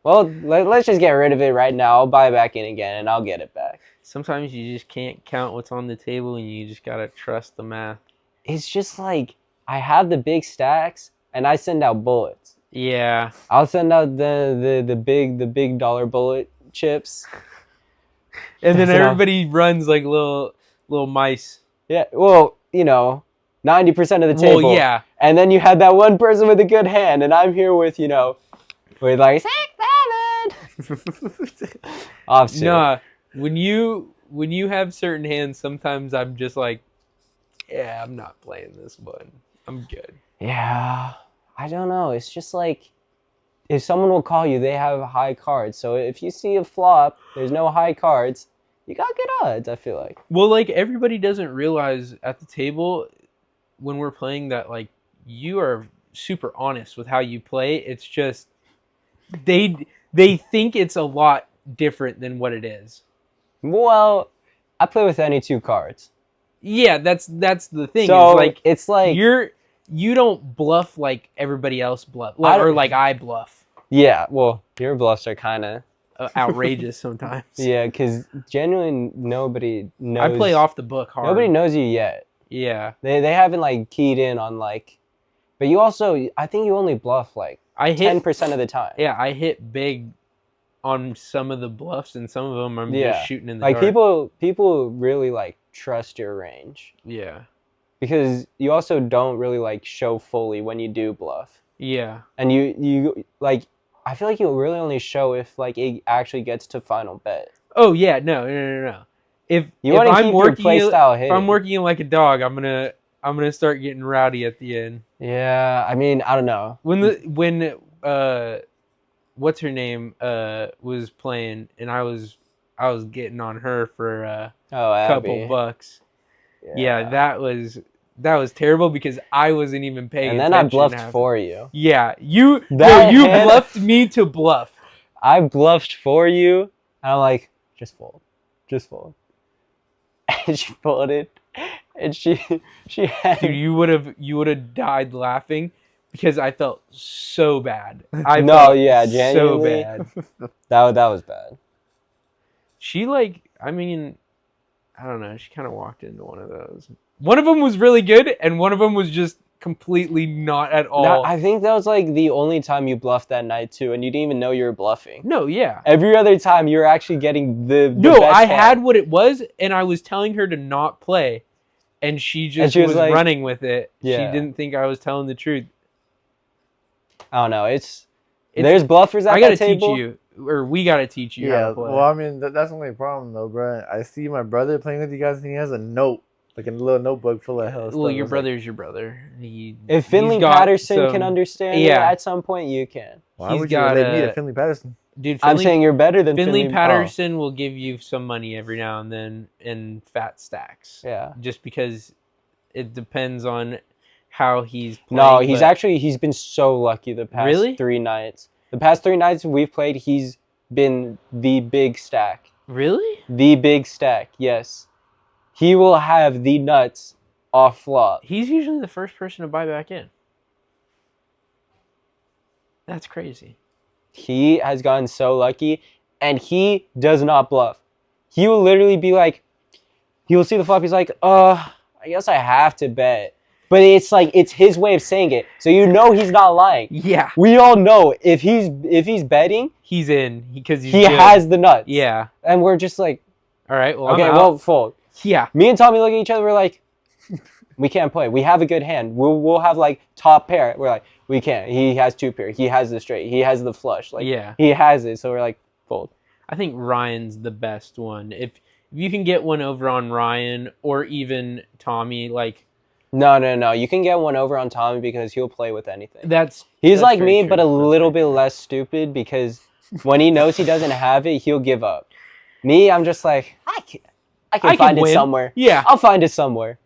Well, let's just get rid of it right now. I'll buy back in again and I'll get it back. Sometimes you just can't count what's on the table and you just gotta trust the math. It's just like I have the big stacks and I send out bullets. Yeah. I'll send out the big dollar bullet chips. And then So- everybody runs like little mice. Yeah, well, 90% of the table. Well, yeah. And then you had that one person with a good hand, and I'm here with, with like 6, 7. Offsuit. Nah, when you have certain hands, sometimes I'm just like, yeah, I'm not playing this one. I'm good. Yeah, I don't know. It's just like, if someone will call you, they have high cards. So if you see a flop, there's no high cards, you got good odds, I feel like. Well, like, everybody doesn't realize at the table when we're playing that, like, you are super honest with how you play. It's just they think it's a lot different than what it is. Well, I play with any 2 cards. Yeah, that's the thing. So it's like you don't bluff like everybody else bluff, or like I bluff. Yeah, well, your bluffs are kind of outrageous sometimes. Yeah, because genuinely nobody knows. I play off the book hard. Nobody knows you yet. Yeah. They haven't like keyed in on like, but you also, I think you only bluff like 10% of the time. Yeah, I hit big on some of the bluffs, and some of them I'm just shooting in the like dark. people really like trust your range. Yeah. Because you also don't really like show fully when you do bluff. Yeah. And you like, I feel like you really only show if like it actually gets to final bet. Oh yeah, no. If I'm working like a dog, I'm gonna start getting rowdy at the end. Yeah, I mean, I don't know. When what's her name was playing, and I was getting on her for a couple bucks. Yeah, that was terrible because I wasn't even paying attention. And then I bluffed for you. Yeah, you bluffed me to bluff. I bluffed for you, and I'm like, just fold. And she folded, and she had. Dude, you would have died laughing because I felt so bad. Genuinely, so bad. That was bad. She I don't know. She kind of walked into one of those. One of them was really good, and one of them was just completely not at all. I think that was like the only time you bluffed that night too, and you didn't even know you were bluffing. No, yeah. Every other time you were actually getting the no. best I hand. had what it was, and I was telling her to not play, and she just was like, running with it. Yeah. She didn't think I was telling the truth. I don't know. There's bluffers at that table. Teach you, or we gotta teach you how to play. Well, I mean that's only a problem though, bro. I see my brother playing with you guys, and he has a note. Like a little notebook full of hell stuff. Well, your brother's your brother. If Finley Patterson can understand it, at some point you can. Why would you relate me to Finley Patterson? Dude, I'm saying you're better than Finley Patterson will give you some money every now and then in fat stacks. Yeah. Just because it depends on how he's playing. No, he's been so lucky the past Really? 3 nights. The past 3 nights we've played, he's been the big stack. Really? The big stack, yes. He will have the nuts off flop. He's usually the first person to buy back in. That's crazy. He has gotten so lucky, and he does not bluff. He will literally be like, he will see the flop, he's like, I guess I have to bet. But it's like, it's his way of saying it. So you know he's not lying. Yeah. We all know if he's betting, he's in because he has the nuts. Yeah. And we're just like, all right, well, okay, well, fold. Yeah. Me and Tommy look at each other, we're like, we can't play. We have a good hand. We'll have like top pair. We're like, we can't. He has 2 pair. He has the straight. He has the flush. Like, yeah. He has it. So we're like, fold. I think Ryan's the best one. If you can get one over on Ryan or even Tommy, like... No. You can get one over on Tommy because he'll play with anything. He's that's like me, true. but a little bit less stupid because when he knows he doesn't have it, he'll give up. Me, I'm just like, I can find it somewhere. Yeah. I'll find it somewhere.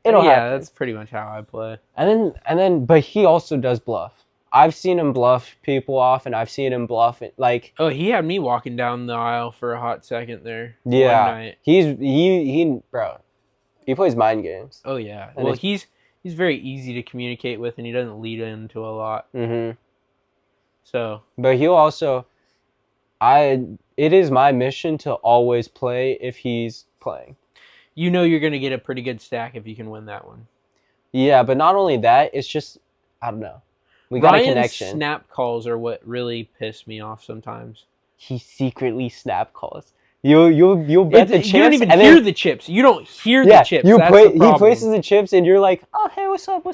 It'll happen. That's pretty much how I play. And then, but he also does bluff. I've seen him bluff people off, and I've seen him bluff it, like. Oh, he had me walking down the aisle for a hot second there. Yeah, one night. he bro, he plays mind games. Oh yeah, well he's very easy to communicate with, and he doesn't lead into a lot. Mm-hmm. So, but he'll also, it is my mission to always play if he's playing. You know you're gonna get a pretty good stack if you can win that one. Yeah, but not only that, it's just I don't know. We got a connection. Snap calls are what really piss me off sometimes. He secretly snap calls. You'll bet the chips. You don't even hear the chips. You don't hear the chips. He places the chips, and you're like, oh hey, what's up?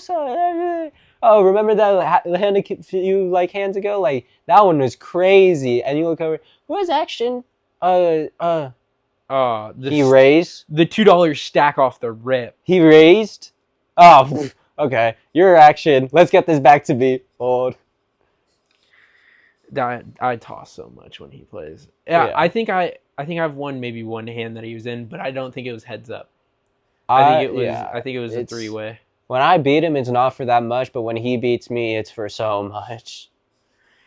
Oh, remember that hand a few like hands ago? Like that one was crazy. And you look over. What was action? He raised the $2 stack off the rip. He raised. Oh, okay. Your action. Let's get this back to me. Fold. I toss so much when he plays. Yeah. I think I've won maybe one hand that he was in, but I don't think it was heads up. I think it was a 3-way. When I beat him, it's not for that much, but when he beats me, it's for so much.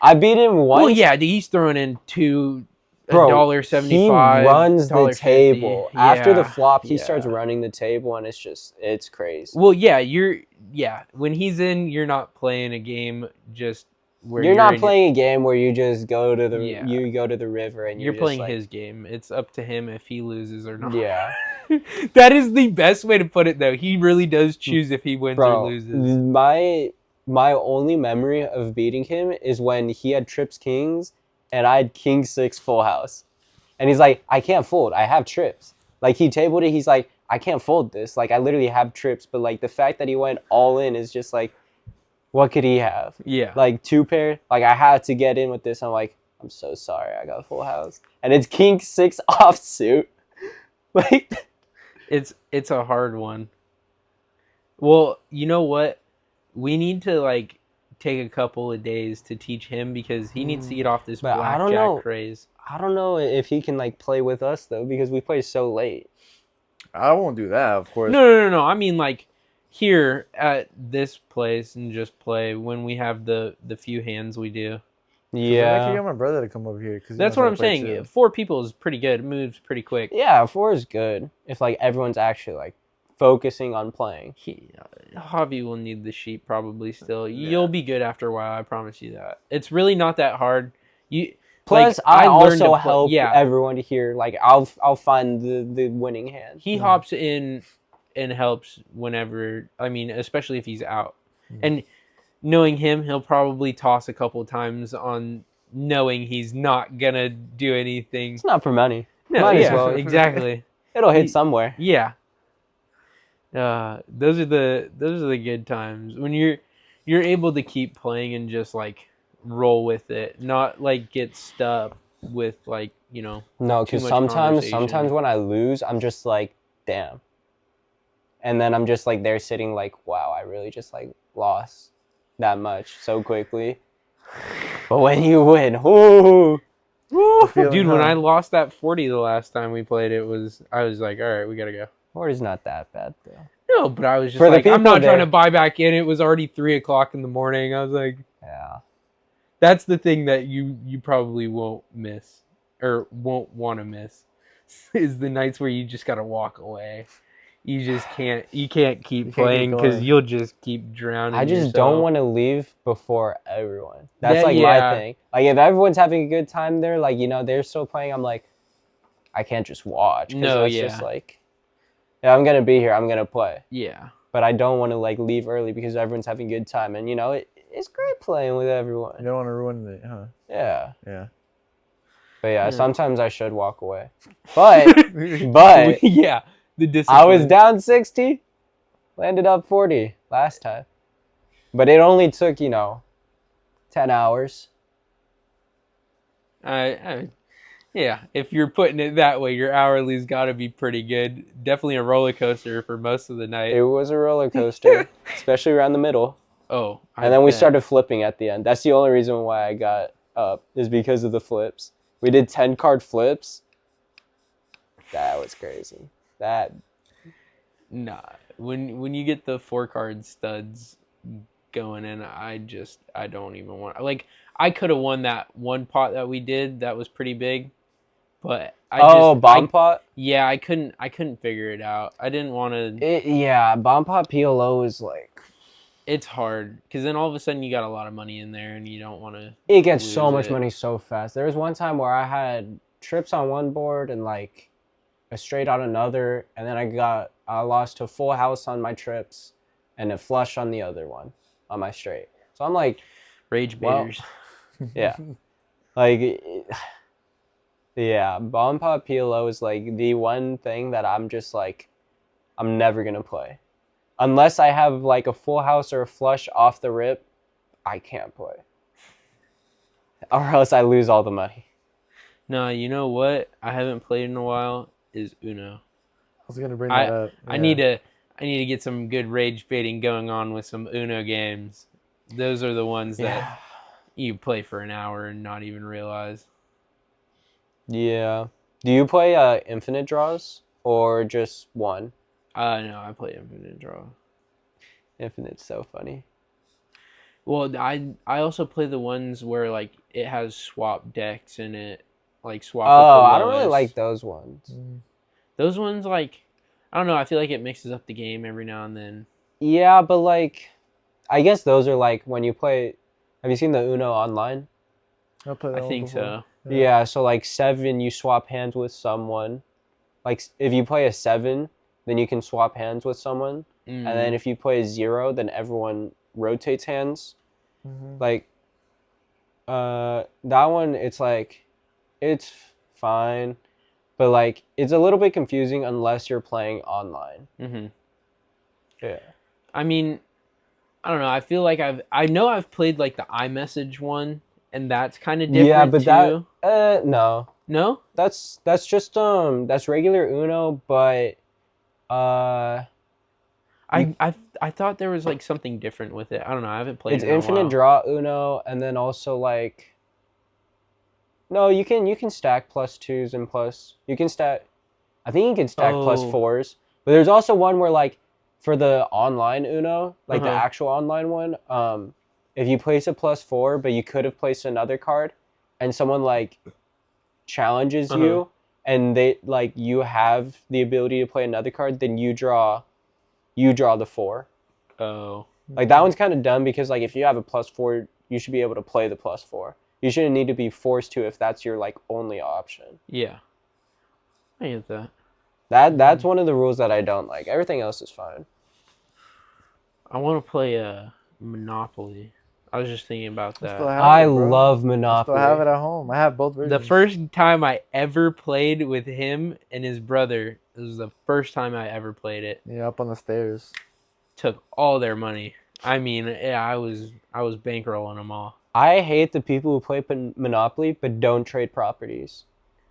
I beat him once. Well, yeah, he's throwing in $1.75. He runs the table. After the flop, he starts running the table, and it's crazy. Well, when he's in, you're not playing a game just where you're not playing a game where you just go to the river and you're playing his game. It's up to him if he loses or not. Yeah. That is the best way to put it, though. He really does choose if he wins or loses. My only memory of beating him is when he had trips kings and I had king 6 full house. And he's like, I can't fold. I have trips. Like, he tabled it. He's like, I can't fold this. Like, I literally have trips. But, like, the fact that he went all in is just, like, what could he have? Yeah. Like, 2 pair. Like, I had to get in with this. I'm like, I'm so sorry. I got a full house. And it's king 6 offsuit. Like, it's a hard one. Well, you know what? We need to, like, take a couple of days to teach him because he needs to get off this blackjack craze. I don't know if he can like play with us though because we play so late. I won't do that, of course. No. I mean like here at this place and just play when we have the few hands we do. Yeah. I can get my brother to come over here. That's what I'm saying. Too. 4 people is pretty good. It moves pretty quick. Yeah, 4 is good if like everyone's actually like focusing on playing. Javi will need the sheep probably still. Yeah. You'll be good after a while. I promise you that. It's really not that hard. Plus, I also help everyone to hear. Like, I'll find the winning hand. He hops in and helps whenever. I mean, especially if he's out. Mm-hmm. And knowing him, he'll probably toss a couple times on knowing he's not gonna do anything. It's not for money. No, might as well. Exactly. It'll hit somewhere. Yeah. Those are the good times when you're able to keep playing and just like roll with it, not like get stuck with like No, because sometimes when I lose, I'm just like, damn, and then I'm just like there sitting like, wow, I really just like lost that much so quickly. But when you win, ooh. Dude, when I lost that 40 the last time we played, I was like, all right, we gotta go. 40's not that bad though. No, but I was just For the like, I'm people not trying there- to buy back in. It was already 3:00 in the morning. I was like, Yeah. that's the thing that you probably won't miss or won't want to miss is the nights where you just gotta walk away. You just can't. You can't keep You can't keep playing because going. you'll just keep drowning. I just yourself. don't want to leave before everyone. That's That- like my yeah. thing. Like if everyone's having a good time there, like they're still playing. I'm like, I can't just watch because No, that's yeah. just like, yeah, I'm gonna be here. I'm gonna play. Yeah. But I don't want to like leave early because everyone's having a good time, and it's great playing with You everyone. don't want to ruin it, huh? Yeah. Yeah. But yeah, Yeah. sometimes I should walk away. But yeah, the I discipline. was down 60, landed up 40 last time. But it only took, 10 hours. Yeah, if you're putting it that way, your hourly's got to be pretty good. Definitely a roller coaster for most of the night. It was a roller coaster, especially around the middle. Oh, And then we started flipping at the end. That's the only reason why I got up, is because of the flips. We did 10-card flips. That was crazy. Nah, when you get the 4-card studs going in, I don't even want. Like, I could have won that one pot that we did. That was pretty big, but bomb pot? Yeah, I couldn't figure it out. I didn't want to. Yeah, bomb pot PLO is like, It's hard because then all of a sudden you got a lot of money in there and you don't want to. it gets so lose much it. money so fast. There was one time where I had trips on one board and like a straight on another, and then I lost a full house on my trips and a flush on the other one on my straight. So I'm like, Rage well, baiters. yeah, like, yeah, bomb pot PLO is like the one thing that I'm just like, I'm never gonna play. Unless I have like a full house or a flush off the rip, I can't play. Or else I lose all the money. No, you know what? I haven't played in a while. Is Uno. I was gonna bring that up. I need to get some good rage baiting going on with some Uno games. Those are the ones that you play for an hour and not even realize. Yeah. Do you play infinite draws or just one? No, I play Infinite Draw. Infinite's so funny. Well, I also play the ones where like it has swap decks in it, like swap. Oh, with the I don't really lowest. like those ones. Those ones. Like, I don't know. I feel like it mixes up the game every now and then. Yeah, but like, I guess those are like when you play. Have you seen the Uno online? I'll play that I one think before. so. Yeah, so like 7, you swap hands with someone. Like if you play a 7, then you can swap hands with someone. And then if you play a 0, then everyone rotates hands. Like, that one, it's like, it's fine, but like, it's a little bit confusing unless you're playing online. Yeah. I mean, I don't know. I feel like I know I've played like the iMessage one, and that's kind of different Yeah, but too. no, that's just that's regular Uno, but I thought there was like something different with it. I don't know. I haven't played it's it in a infinite while. draw Uno, and then also like, no, you can stack +2s and plus. You can stack. I think you can stack +4s, but there's also one where like, for the online Uno, like the actual online one, if you place a +4, but you could have placed another card, and someone like challenges you, and they like you have the ability to play another card, then you draw the 4. Oh. Like that one's kind of dumb because like if you have a +4, you should be able to play the +4. You shouldn't need to be forced to if that's your like only option. Yeah. I get that. That's one of the rules that I don't like. Everything else is fine. I want to play Monopoly. I was just thinking about that. I love Monopoly. I still have it at home. I have both versions. The first time I ever played with him and his brother, it was the first time I ever played it. Yeah, up on the stairs. Took all their money. I mean, yeah, I was bankrolling them all. I hate the people who play Monopoly but don't trade properties.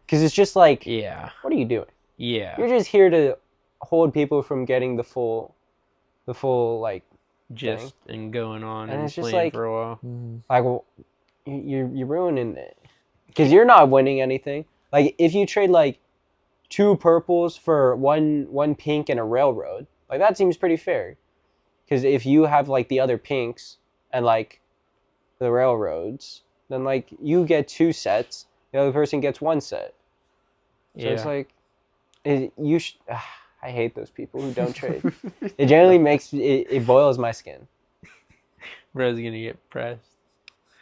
Because it's just like, Yeah. what are you doing? Yeah. You're just here to hold people from getting the full like Just and going on And and it's just playing like- for a while. like well, you're ruining it. Because you're not winning anything. Like if you trade like 2 purples for one pink and a railroad, Like, that seems pretty fair. Because if you have, like, the other pinks and, like, the railroads, then, like, you get 2 sets. The other person gets 1 set. So it's like, I hate those people who don't trade. It generally it boils my skin. Bro's gonna get pressed.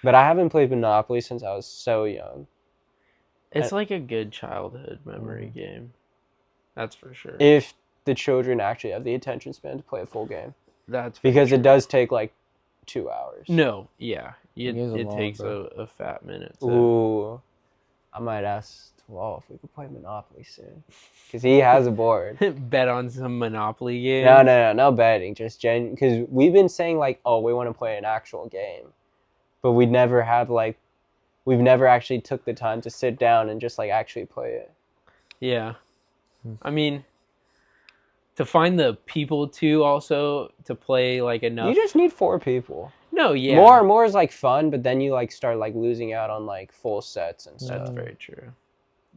But I haven't played Monopoly since I was so young. It's like a good childhood memory game. That's for sure. If the children actually have the attention span to play a full game. That's because it does take like 2 hours. No, yeah. It long, takes bro. a fat minute. So. Ooh. I might ask Twelve if we could play Monopoly soon. Because he has a board. Bet on some Monopoly game. No betting. Just because we've been saying like, oh, we want to play an actual game. But we've never actually took the time to sit down and just like actually play it. Yeah. I mean, to find the people to also to play like enough. You just need 4 people. No, yeah. More is like fun, but then you like start like losing out on like full sets and stuff. That's very true.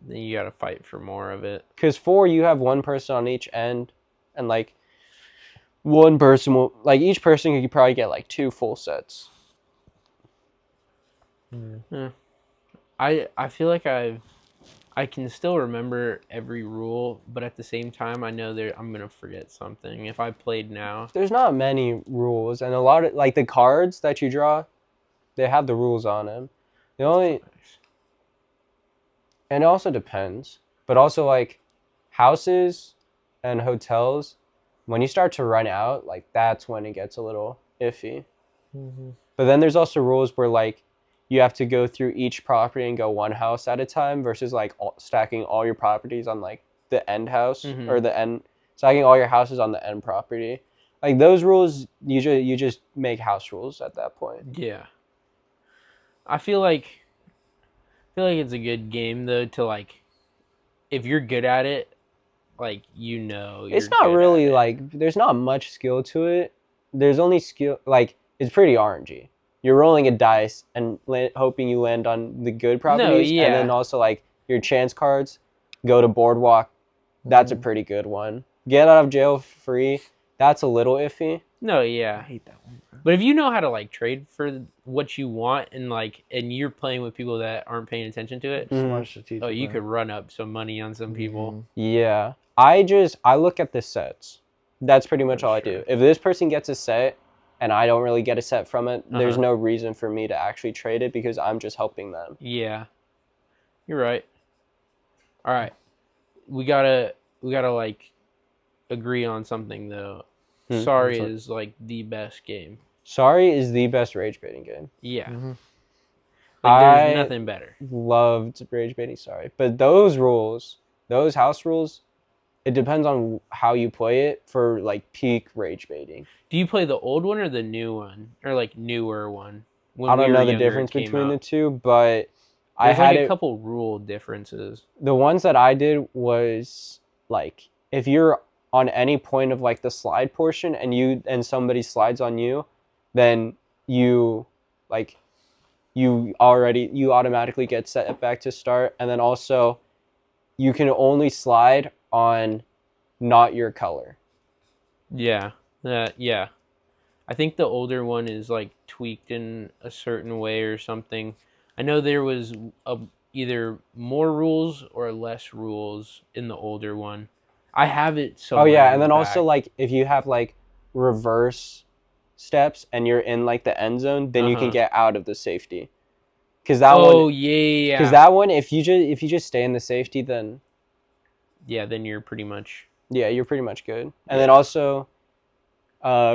Then you got to fight for more of it. Because 4, you have 1 person on each end, and like one person will like each person could probably get like 2 full sets. Yeah. I feel like I can still remember every rule, but at the same time, I know I'm gonna forget something if I played now. There's not many rules, and a lot of like the cards that you draw, they have the rules on them. And it also depends, but also like houses and hotels, when you start to run out, like that's when it gets a little iffy. Mm-hmm. But then there's also rules where like you have to go through each property and go 1 house at a time versus like stacking all your properties on like the end house or stacking all your houses on the end property. Like those rules, you just make house rules at that point. Yeah. I feel like it's a good game though to like, if you're good at it, like it's not really like there's not much skill to it. There's only skill like it's pretty RNG. You're rolling a dice and hoping you land on the good properties, and then also like your chance cards go to Boardwalk. That's a pretty good one. Get out of jail free. That's a little iffy. No, yeah. I hate that one. But if you know how to like trade for what you want and you're playing with people that aren't paying attention to it, you could run up some money on some people. Yeah. I look at the sets. That's pretty much all I do. If this person gets a set and I don't really get a set from it, there's no reason for me to actually trade it because I'm just helping them. Yeah. You're right. All right. We gotta like agree on something though. Sorry is like the best game. Sorry is the best rage baiting game. Yeah. Mm-hmm. Like there's nothing better. Loved rage baiting Sorry. But those house rules, it depends on how you play it for like peak rage baiting. Do you play the old one or the new one? Or like newer one? I don't know the difference between the two, but I had a couple rule differences. The ones that I did was like if you're on any point of like the slide portion and somebody slides on you, then you automatically get set back to start, and then also you can only slide on not your color. Yeah. Yeah. I think the older one is like tweaked in a certain way or something. I know there was either more rules or less rules in the older one. I have it so. Oh yeah, and then also like if you have like reverse steps and you're in like the end zone, then you can get out of the safety. Because that one. Oh yeah. Because that one, if you just stay in the safety, then. Yeah, then you're pretty much. Yeah, you're pretty much good. And then also,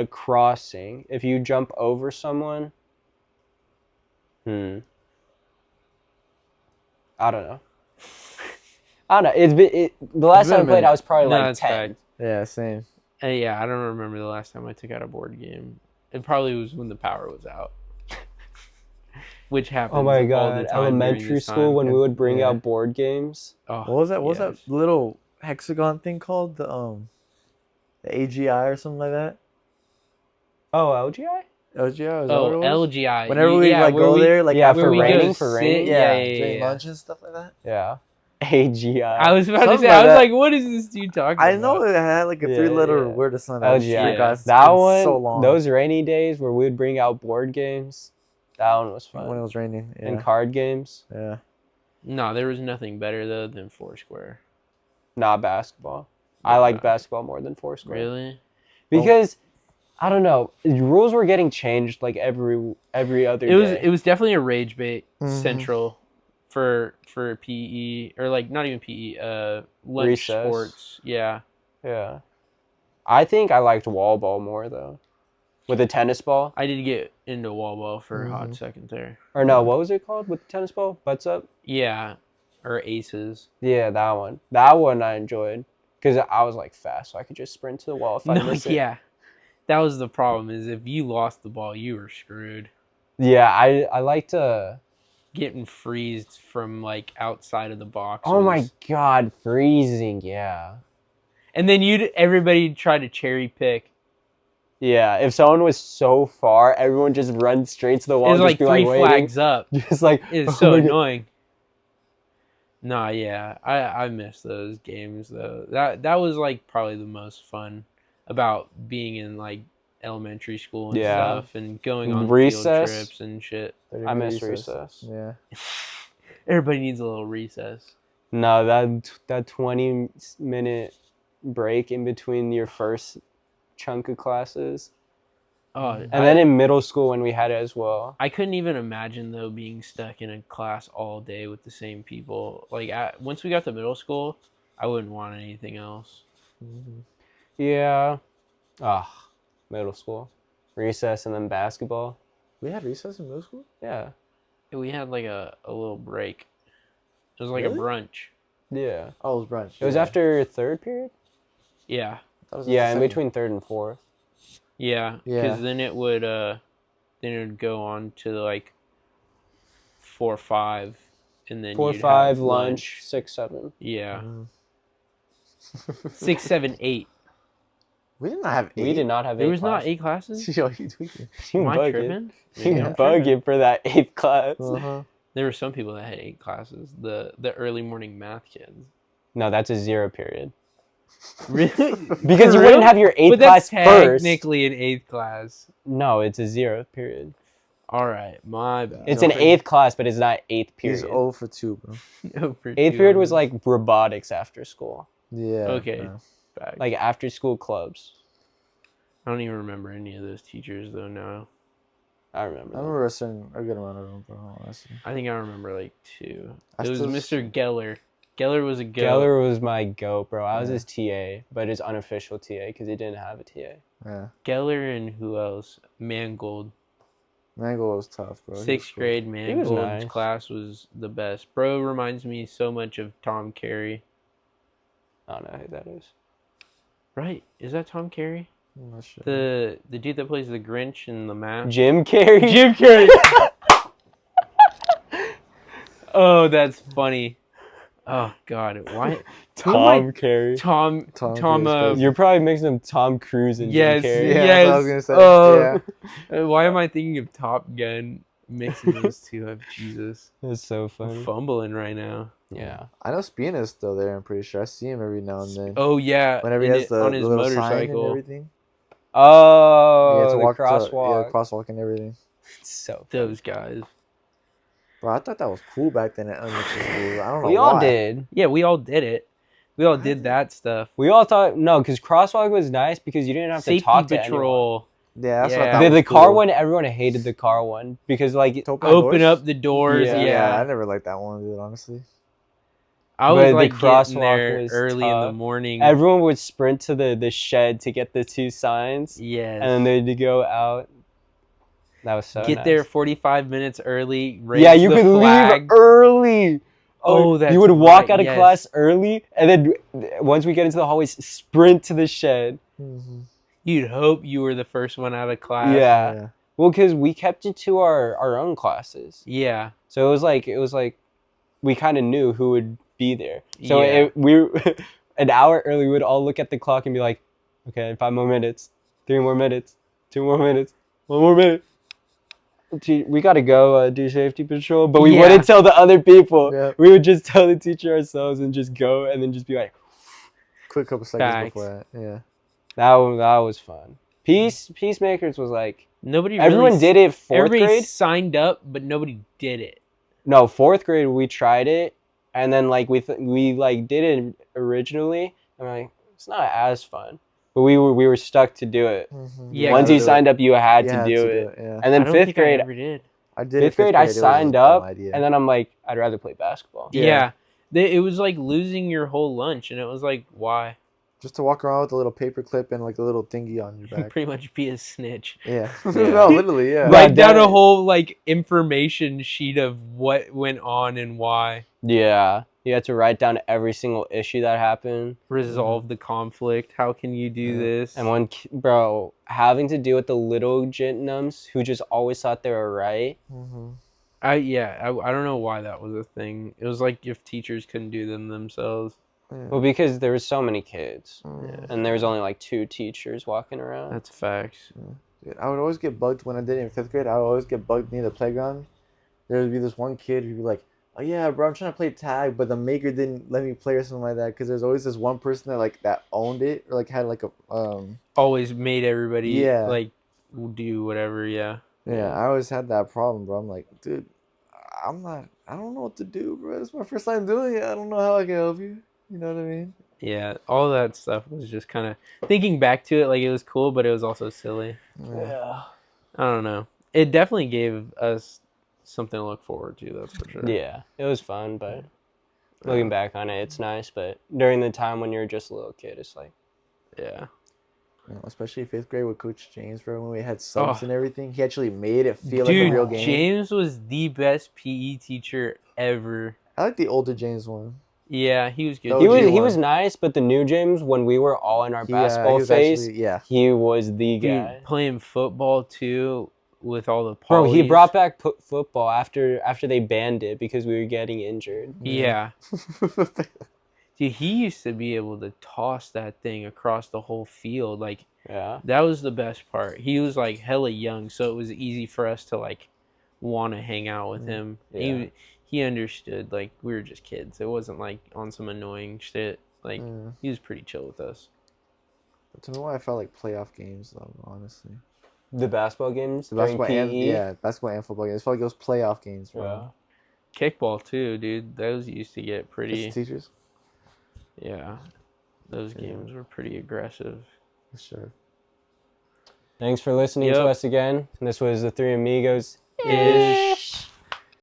crossing. If you jump over someone. I don't know. The last time I played, I was probably like 10. Yeah, same. Yeah, I don't remember the last time I took out a board game. It probably was when the power was out. Which happens. Oh my all god! the time Elementary school when we would bring out board games. Oh, what was that? What was that little hexagon thing called? The AGI or something like that. Oh, LGI. LGI. LGI. Whenever we go there, like for raining. Yeah, during lunch and stuff like that. Yeah. AGI. I was about to Something say, I was that. like, what is this dude talking I about? know it had like a Yeah, 3-letter yeah. word or something. I just LGI. forgot. It's That been one, so long. those rainy days where we'd bring out board games, that one was fun. When it was raining. Yeah. And card games, Yeah. No, there was nothing better though than Foursquare. not basketball. I like basketball more than Foursquare. Really? Because I don't know, rules were getting changed like every other day. It was definitely a rage bait Mhm. central for PE, or like not even PE, lunch Recess. sports. Yeah. Yeah. I think I liked wall ball more though. With a tennis ball. I did get into wall ball for a hot second there. Or no, what was it called with the tennis ball? Butts up? Yeah. Or aces. Yeah, that one. That one I enjoyed. Because I was like fast, so I could just sprint to the wall if I No, miss it. yeah. That was the problem, is if you lost the ball, you were screwed. Yeah, I like to... Getting freezed from like outside of the box. Oh my god, freezing, yeah. And then everybody tried to cherry pick. Yeah, if someone was so far, everyone just runs straight to the wall. It was and like just be, 3 waiting. flags up. Just like... It's oh so my God. annoying. Nah, yeah. I miss those games though. That was like probably the most fun about being in like elementary school and stuff, and going on Recess. field trips and shit. I miss recess. Yeah. Everybody needs a little recess. No, that 20-minute break in between your first chunk of classes. Oh, And then in middle school when we had it as well. I couldn't even imagine though being stuck in a class all day with the same people. Like once we got to middle school, I wouldn't want anything else. Yeah. Middle school. Recess and then basketball. We had recess in middle school? Yeah. We had like a little break. It was like Really? a brunch. Yeah. Oh, it was brunch. It was after third period? Yeah. Yeah, in between third and fourth. Yeah. Yeah. Because then it would go on to like 4, 5, and then 4, you'd 5, have lunch, 6, 7. Yeah. Mhm. 6, 7, 8. We did not have 8. We did not have 8 There was not classes. 8 classes? Yo, you tweaking. You Am I bugging. tripping? You Yeah. bugging for that 8th class. Uh-huh. There were some people that had 8 classes. The early morning math kids. No, that's a 0 period. Really? Because For you real? wouldn't have your 8th But class that's first. technically an 8th class. No, it's a 0 period. All right, my bad. It's an 8th class, but it's not 8th period. He's 0 for 2, bro. 8th period was like robotics after school. Yeah. Okay. bro. Back. Like after school clubs. I don't even remember any of those teachers though. Now I remember. I remember a good amount of them, bro. Honestly. I think I remember like 2. I It was still- Mr. Geller. Geller was a goat. Geller was my goat, bro. I was Yeah. his TA, but his unofficial TA because he didn't have a TA. Yeah. Geller and who else? Mangold. Mango was tough, bro. He was 6th cool. grade was Mangold's nice. class was the best. Bro reminds me so much of Tom Carey. I don't know who that is. Right? Is that Tom Carey? I'm not sure. The dude that plays the Grinch in The Mask? Jim Carrey. Jim Carrey. Oh, that's funny. Oh God, why? Tom Carrey. Tom. Tom Tom. Cruise, You're probably mixing up Tom Cruise and Yes, Jim Carrey. Yeah, yes. that's what I was gonna say. Oh. Yeah. Why am I thinking of Top Gun? Mixing those two up, Jesus. That's so I'm funny. fumbling right now. Yeah. I know Spina is still there. I'm pretty sure. I see him every now and then. Oh yeah, Whenever he in has it- the, on the his little sign and motorcycle. everything. Oh, Yeah, to the walk crosswalk. yeah, crosswalk and everything. It's so funny. Those guys. Bro, I thought that was cool back then at elementary school. I don't know We why. all did. Yeah, we all did it. We all did that stuff. We all thought no, because crosswalk was nice because you didn't have to Safety talk to anyone. patrol. Yeah, that's what I Yeah. thought. The was car cool. one, everyone hated the car one because like To open Open doors? up the doors. Yeah. Yeah. I never liked that one, dude. Honestly. I was But the like getting crosswalk there was early in the tough. morning. everyone would sprint to the shed to get the 2 signs, Yes. and then they'd go out. That was so Get nice. there 45 minutes early. Raise Yeah, you the could flag. leave early. Oh, that's you would walk right, out of yes. class early, and then once we get into the hallways, sprint to the shed. Mm-hmm. You'd hope you were the first one out of class. Yeah. Well, because we kept it to our own classes, Yeah. so it was like we kind of knew who would be there. So Yeah. we an hour early, we would all look at the clock and be like, okay, 5 more minutes, 3 more minutes, 2 more minutes, 1 more minute. we got to go do safety patrol, but we Yeah. wouldn't tell the other people. Yeah. We would just tell the teacher ourselves and just go, and then just be like, Quick couple seconds Facts. before that. Yeah. that was fun. Peacemakers was like Nobody. everyone really, did it fourth everybody grade. signed up, but nobody did it. No, fourth grade we tried it, and then like we like did it originally, and we're like it's not as fun, but we were stuck to do it. Mm-hmm. Yeah, Once you signed up, you had to had do it. Yeah. And I then don't fifth think grade, I ever did. I did. fifth grade, I signed up, and then I'm like, I'd rather play basketball. Yeah. It was like losing your whole lunch, and it was like, why? just to walk around with a little paper clip and like a little thingy on your back. Pretty much be a snitch. Yeah. Yeah. No, literally, yeah. Right. Write down that- a whole like information sheet of what went on and why. Yeah, you had to write down every single issue that happened. Resolve the conflict. How can you do Yeah. this? And bro, having to deal with the little jitnums who just always thought they were right. Mm-hmm. I don't know why that was a thing. It was like if teachers couldn't do them themselves. Yeah. Well, because there was so many kids, Yeah. and there was only like 2 teachers walking around. That's facts. Dude, I would always get bugged when I did it in fifth grade. I would always get bugged near the playground. There would be this one kid who'd be like, "Oh yeah, bro, I'm trying to play tag, but the maker didn't let me play or something like that." Because there's always this one person that owned it or like had like a Always made everybody Yeah. like do whatever. Yeah. Yeah, I always had that problem, bro. I'm like, dude, I don't know what to do, bro. It's my first time doing it. I don't know how I can help you. You know what I mean? Yeah. All that stuff was just kind of thinking back to it. Like it was cool, but it was also silly. Yeah. I don't know. It definitely gave us something to look forward to. That's for sure. Yeah, it was fun, but looking back on it, it's nice. But during the time when you're just a little kid, it's like, Yeah. You know, especially fifth grade with Coach James, bro. When we had subs Oh. and everything, he actually made it feel like Dude, a real game. James was the best PE teacher ever. I like the older James one. Yeah, he was good. The he OG was one. nice. But the new James, when we were all in our He basketball was phase, actually, yeah. he was the Dude, guy. playing football too with all the Bro, he polys. brought back football after they banned it because we were getting injured. Yeah. Dude, he used to be able to toss that thing across the whole field. Like, Yeah. that was the best part. He was, like, hella young, so it was easy for us to, like, want to hang out with him. Yeah. He understood, like, we were just kids. It wasn't, like, on some annoying shit. Like, he was pretty chill with us. To me, why I felt like playoff games, though, honestly. The basketball games The during basketball PE. and basketball and football games. It felt like those playoff games, bro. Yeah. Kickball, too, dude. Those used to get pretty... Just teachers, Yeah. Those games were pretty aggressive. for sure. Thanks for listening to Yep. us again. This was the Three Amigos. Ish.